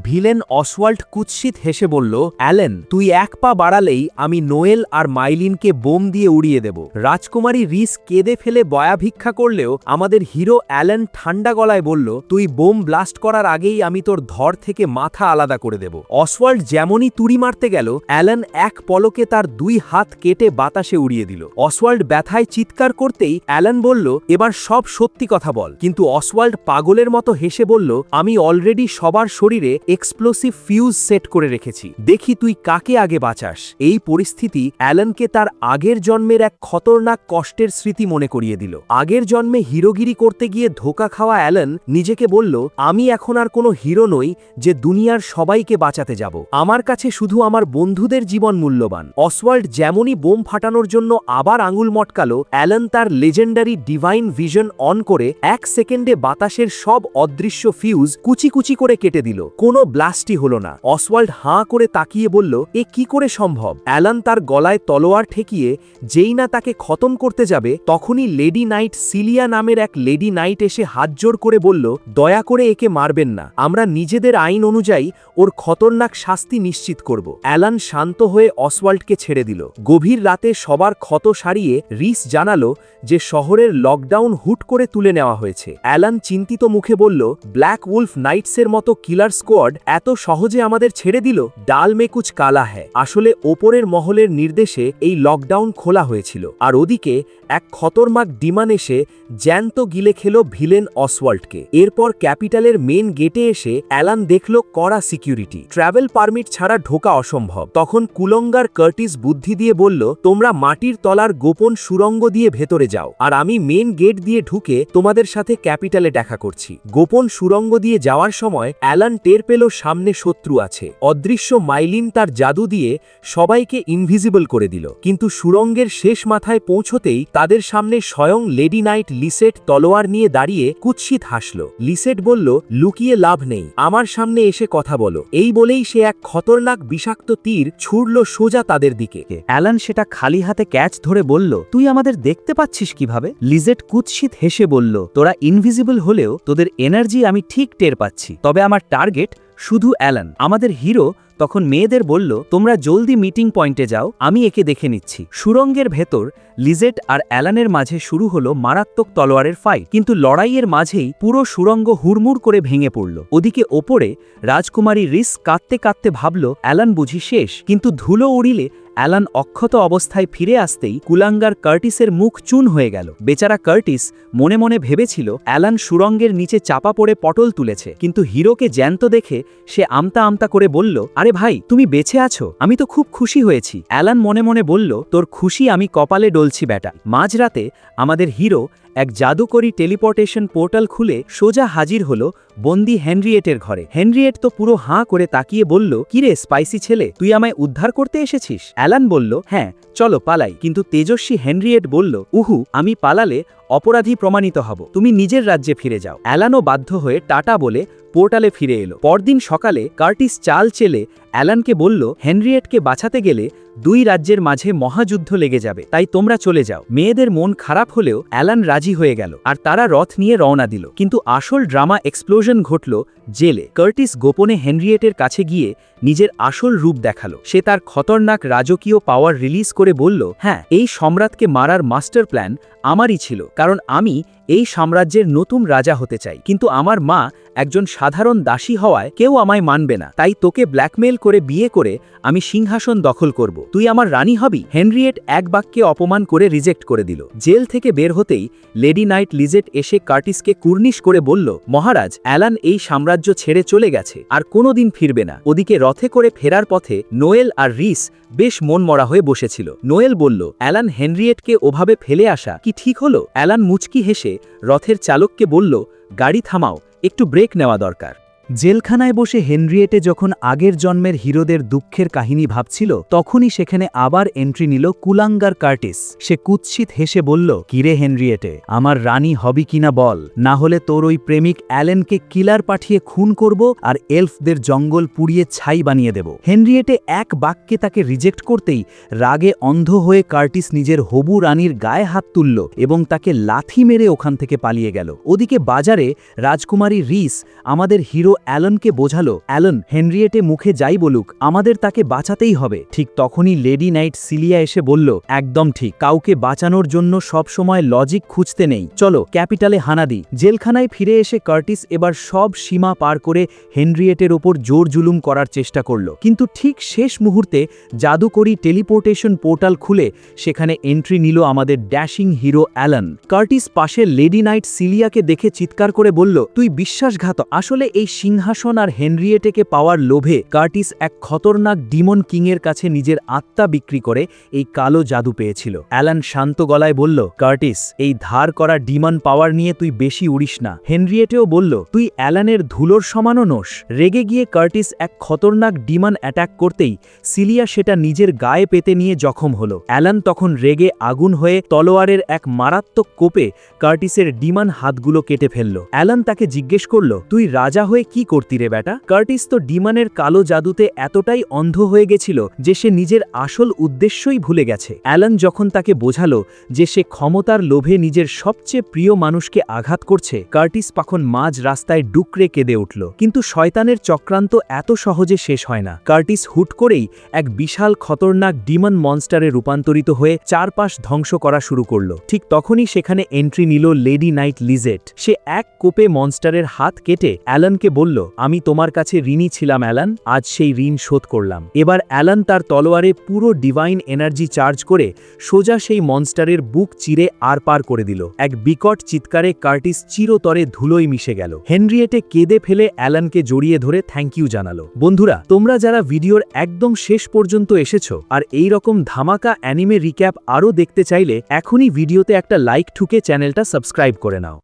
ভিলেন অসওয়াল্ড কুৎসিত হেসে বলল, অ্যালেন, তুই এক পা বাড়ালেই আমি নোয়েল আর মাইলিনকে বোম দিয়ে উড়িয়ে দেব। রাজকুমারী রিস কেঁদে ফেলে বয়া ভিক্ষা করলেও আমাদের হিরো অ্যালেন ঠান্ডা গলায় বলল, তুই বোম ব্লাস্ট করার আগেই আমি তোর ধর থেকে মাথা আলাদা করে দেব। অসওয়াল্ড যেমনই তুড়ি মারতে গেল, অ্যালেন এক পলকে তার 2 হাত কেটে বাতাসে উড়িয়ে দিল। অসওয়াল্ড ব্যথায় চিৎকার করতেই অ্যালেন বলল, এবার সব সত্যি কথা বল। কিন্তু অসওয়াল্ড পাগলের মতো হেসে বলল, আমি অলরেডি সবার শরীরে এক্সপ্লোসিভ ফিউজ সেট করে রেখেছি, দেখি তুই কাকে আগে বাঁচাস। এই পরিস্থিতি অ্যালানকে তার আগের জন্মের এক খতরনাক কষ্টের স্মৃতি মনে করিয়ে দিল। আগের জন্মে হিরোগিরি করতে গিয়ে ধোঁকা খাওয়া অ্যালান নিজেকে বলল, আমি এখন আর কোনো হিরো নই যে দুনিয়ার সবাইকে বাঁচাতে যাব। আমার কাছে শুধু আমার বন্ধুদের জীবন মূল্যবান। অসওয়াল্ড যেমনই বোম ফাটানোর জন্য আবার আঙুল মটকালো, অ্যালান তার লেজেন্ডারি ডিভাইন ভিশন অন করে 1 সেকেন্ডে বাতাসের সব অদৃশ্য ফিউজ কুচি কুচি করে কেটে দিল। কোনো ব্লাস্টই হলো না। অসওয়াল্ড হাঁ করে তাকিয়ে বলল, এ কি করে সম্ভব? অ্যালান তার গলায় তলোয়ার ঠেকিয়ে যেই না তাকে খতম করতে যাবে, তখনই লেডি নাইট সিলিয়া নামের এক লেডি নাইট এসে হাতজোড় করে বলল, দয়া করে একে মারবেন না, আমরা নিজেদের আইন অনুযায়ী ওর খতরনাক শাস্তি নিশ্চিত করব। অ্যালান শান্ত হয়ে অসওয়াল্ডকে ছেড়ে দিল। গভীর রাতে সবার ক্ষত সারিয়ে রিস জানালো যে শহরের লকডাউন হুট করে তুলে নেওয়া হয়েছে। অ্যালান চিন্তিত মুখে বলল, ব্ল্যাক উলফ নাইটসের মতো কিলার স্কোয়াড এত সহজে আমাদের ছেড়ে দিল? ডাল মে কুছ কালা হ্যায়। আসলে ওপরের মহলের নির্দেশে এই লকডাউন খোলা হয়েছিল। আর ওদিকে এক খতরনাক ডিমান এসে জ্যান্ত গিলে খেল ভিলেন অসওয়াল্ডকে। এরপর ক্যাপিটালের মেন গেটে এসে অ্যালান দেখল কড়া সিকিউরিটি, ট্রাভেল পারমিট ছাড়া ঢোকা অসম্ভব। তখন কুলঙ্গার কার্টিস বুদ্ধি দিয়ে বলল, তোমরা মাটির তলার গোপন সুড়ঙ্গ দিয়ে ভেতরে যাও, আর আমি মেন গেট দিয়ে ঢুকে তোমাদের সাথে ক্যাপিটালে দেখা করছি। গোপন সুড়ঙ্গ দিয়ে যাওয়ার সময় অ্যালান টের পেল সামনে শত্রু আছে। অদৃশ্য মাইলিন তার জাদু দিয়ে সবাইকে ইনভিজিবল করে দিল, কিন্তু সুড়ঙ্গের শেষ মাথায় পৌঁছতেই তার তাদের সামনে স্বয়ং লেডি নাইট লিসেট তলোয়ার নিয়ে দাঁড়িয়ে কুৎসিত হাসল। লিসেট বলল, লুকিয়ে লাভ নেই, আমার সামনে এসে কথা বলো। এই বলেই সে এক খতরনাক বিষাক্ত তীর ছুড়ল সোজা তাদের দিকে। অ্যালান সেটা খালি হাতে ক্যাচ ধরে বলল, তুই আমাদের দেখতে পাচ্ছিস কিভাবে? লিজেট কুৎসিত হেসে বলল, তোরা ইনভিজিবল হলেও তোদের এনার্জি আমি ঠিক টের পাচ্ছি, তবে আমার টার্গেট শুধু অ্যালান। আমাদের হিরো তখন মেয়েদের বলল, তোমরা জলদি মিটিং পয়েন্টে যাও, আমি একে দেখে নিচ্ছি। সুরঙ্গের ভেতর লিজেট আর অ্যালানের মাঝে শুরু হলো মারাত্মক তলোয়ারের ফাইট, কিন্তু লড়াইয়ের মাঝেই পুরো সুরঙ্গ হুড়মুড় করে ভেঙে পড়ল। ওদিকে ওপরে রাজকুমারী রিস কাঁদতে কাঁদতে ভাবল, অ্যালান বুঝি শেষ। কিন্তু ধুলো উড়িলে অ্যালান অক্ষত অবস্থায় ফিরে আসতেই কুলাঙ্গার কার্টিসের মুখ চুন হয়ে গেল। বেচারা কার্টিস মনে মনে ভেবেছিল অ্যালান সুরঙ্গের নিচে চাপা পড়ে পটল তুলেছে, কিন্তু হিরোকে জ্যান্ত দেখে সে আমতা আমতা করে বলল, আরে ভাই, তুমি বেঁচে আছো, আমি তো খুব খুশি হয়েছি। অ্যালান মনে মনে বলল, তোর খুশি আমি কপালে ডলছি বেটা। মাঝরাতে আমাদের হিরো এক জাদুকরী টেলিপোর্টেশন পোর্টাল খুলে সোজা হাজির হলো বন্দি হেনরিয়েটের ঘরে। হেনরিয়েট তো পুরো হাঁ করে তাকিয়ে বলল, কিরে স্পাইসি ছেলে, তুই আমায় উদ্ধার করতে এসেছিস? অ্যালান বলল, হ্যাঁ, চলো পালাই। কিন্তু তেজস্বী হেনরিয়েট বলল, উহু, আমি পালালে অপরাধী প্রমাণিত হব, তুমি নিজের রাজ্যে ফিরে যাও। অ্যালানও বাধ্য হয়ে টাটা বলে পোর্টালে ফিরে এলো। পরদিন সকালে কার্টিস চাল চেলে অ্যালানকে বলল, হেনরিয়েটকে বাঁচাতে গেলে দুই রাজ্যের মাঝে মহাযুদ্ধ লেগে যাবে, তাই তোমরা চলে যাও। মেয়েদের মন খারাপ হলেও অ্যালান রাজি হয়ে গেল, আর তারা রথ নিয়ে রওনা দিল। কিন্তু আসল ড্রামা এক্সপ্লোশন ঘটল জেলে। কার্টিস গোপনে হেনরিয়েটের কাছে গিয়ে নিজের আসল রূপ দেখালো। সে তার খতরনাক রাজকীয় পাওয়ার রিলিজ করে বলল, হ্যাঁ, এই সম্রাটকে মারার মাস্টার প্ল্যান আমারই ছিল, কারণ আমি এই সাম্রাজ্যের নতুন রাজা হতে চাই। কিন্তু আমার মা একজন সাধারণ দাসী হওয়ায় কেউ আমায় মানবে না, তাই তোকে ব্ল্যাকমেল করে বিয়ে করে আমি সিংহাসন দখল করব, তুই আমার রানী হবি। হেনরিয়েট এক বাক্যে অপমান করে রিজেক্ট করে দিল। জেল থেকে বের হতেই লেডি নাইট লিজেট এসে কার্টিসকে কুর্নিশ করে বলল, মহারাজ, অ্যালান এই সাম্রাজ্য ছেড়ে চলে গেছে, আর কোনোদিন ফিরবে না। ওদিকে রথে করে ফেরার পথে নোয়েল আর রিস বেশ মনমরা হয়ে বসেছিল। নোয়েল বলল, অ্যালান হেনরিয়েটকে ওভাবে ফেলে আসা কি ঠিক হলো? অ্যালান মুচকি হেসে রথের চালককে বলল, গাড়ি থামাও, একটু ব্রেক নেওয়া দরকার। জেলখানায় বসে হেনরিয়েটে যখন আগের জন্মের হিরোদের দুঃখের কাহিনী ভাবছিল, তখনই সেখানে আবার এন্ট্রি নিল কুলাঙ্গার কার্টিস। সে কুৎসিত হেসে বলল, কিরে হেনরিয়েটে, আমার রানী হবি কিনা বল, না হলে তোর ওই প্রেমিক অ্যালেনকে কিলার পাঠিয়ে খুন করব আর এলফদের জঙ্গল পুড়িয়ে ছাই বানিয়ে দেব। হেনরিয়েটে এক বাক্যে তাকে রিজেক্ট করতেই রাগে অন্ধ হয়ে কার্টিস নিজের হবু রানীর গায়ে হাত তুলল এবং তাকে লাথি মেরে ওখান থেকে পালিয়ে গেল। ওদিকে বাজারে রাজকুমারী রিস আমাদের হিরো অ্যালনকে বোঝালো, অ্যালন, হেনরিয়েটে মুখে যাই বলুক, আমাদের তাকে বাঁচাতেই হবে। ঠিক তখনই লেডি নাইট সিলিয়া এসে বলল, একদম ঠিক, কাউকে বাঁচানোর জন্য সব সময় লজিক খুঁজতে নেই, চলো ক্যাপিটালে হানা দিই। জেলখানায় ফিরে এসে কার্টিস এবার সব সীমা পার করে হেনরিয়েটের ওপর জোর জুলুম করার চেষ্টা করল, কিন্তু ঠিক শেষ মুহূর্তে জাদুকরী টেলিপোর্টেশন পোর্টাল খুলে সেখানে এন্ট্রি নিল আমাদের ড্যাশিং হিরো অ্যালান। কার্টিস পাশে লেডি নাইট সিলিয়াকে দেখে চিৎকার করে বলল, তুই বিশ্বাসঘাত। আসলে এই সিংহাসন আর হেনরিয়েটেকে পাওয়ার লোভে কার্টিস এক খতরনাক ডিমন কিংয়ের কাছে নিজের আত্মা বিক্রি করে এই কালো জাদু পেয়েছিল। অ্যালান শান্ত গলায় বলল, কার্টিস, এই ধার করা ডিমন পাওয়ার নিয়ে তুই বেশি উড়িস না। হেনরিয়েটেও বলল, তুই অ্যালানের ধুলোর সমানও নোস। রেগে গিয়ে কার্টিস এক খতরনাক ডিমন অ্যাটাক করতেই সিলিয়া সেটা নিজের গায়ে পেতে নিয়ে জখম হলো। অ্যালান তখন রেগে আগুন হয়ে তলোয়ারের এক মারাত্মক কোপে কার্টিসের ডিমন হাতগুলো কেটে ফেলল। অ্যালান তাকে জিজ্ঞেস করল, তুই রাজা হয়ে কি করতি রে বেটা? কার্টিস তো ডিমনের কালো জাদুতে এতটাই অন্ধ হয়ে গেছিল যে সে নিজের আসল উদ্দেশ্যই ভুলে গেছে। অ্যালান যখন তাকে বোঝালো যে সে ক্ষমতার লোভে নিজের সবচেয়ে প্রিয় মানুষকে আঘাত করছে, কার্টিস তখন মাঝ রাস্তায় ডুকরে কেঁদে উঠল। কিন্তু শয়তানের চক্রান্ত এত সহজে শেষ হয় না। কার্টিস হুট করেই এক বিশাল খতরনাক ডিমন মনস্টারে রূপান্তরিত হয়ে চারপাশ ধ্বংস করা শুরু করল। ঠিক তখনই সেখানে এন্ট্রি নিল লেডি নাইট লিজেট। সে এক কোপে মনস্টারের হাত কেটে অ্যালানকে বলল, আমি তোমার কাছে ঋণী ছিলাম অ্যালান, আজ সেই ঋণ শোধ করলাম। এবার অ্যালান তার তলোয়ারে পুরো ডিভাইন এনার্জি চার্জ করে সোজা সেই মনস্টারের বুক চিরে আর পার করে দিল। এক বিকট চিৎকারে কার্টিস চিরতরে ধুলোয় মিশে গেল। হেনরিয়েটে কেঁদে ফেলে অ্যালানকে জড়িয়ে ধরে থ্যাংক ইউ জানালো। বন্ধুরা, তোমরা যারা ভিডিওর একদম শেষ পর্যন্ত এসেছো আর এই রকম ধামাকা অ্যানিমে রিক্যাপ আরও দেখতে চাইলে এখনই ভিডিওতে একটা লাইক ঠুকে চ্যানেলটা সাবস্ক্রাইব করে নাও।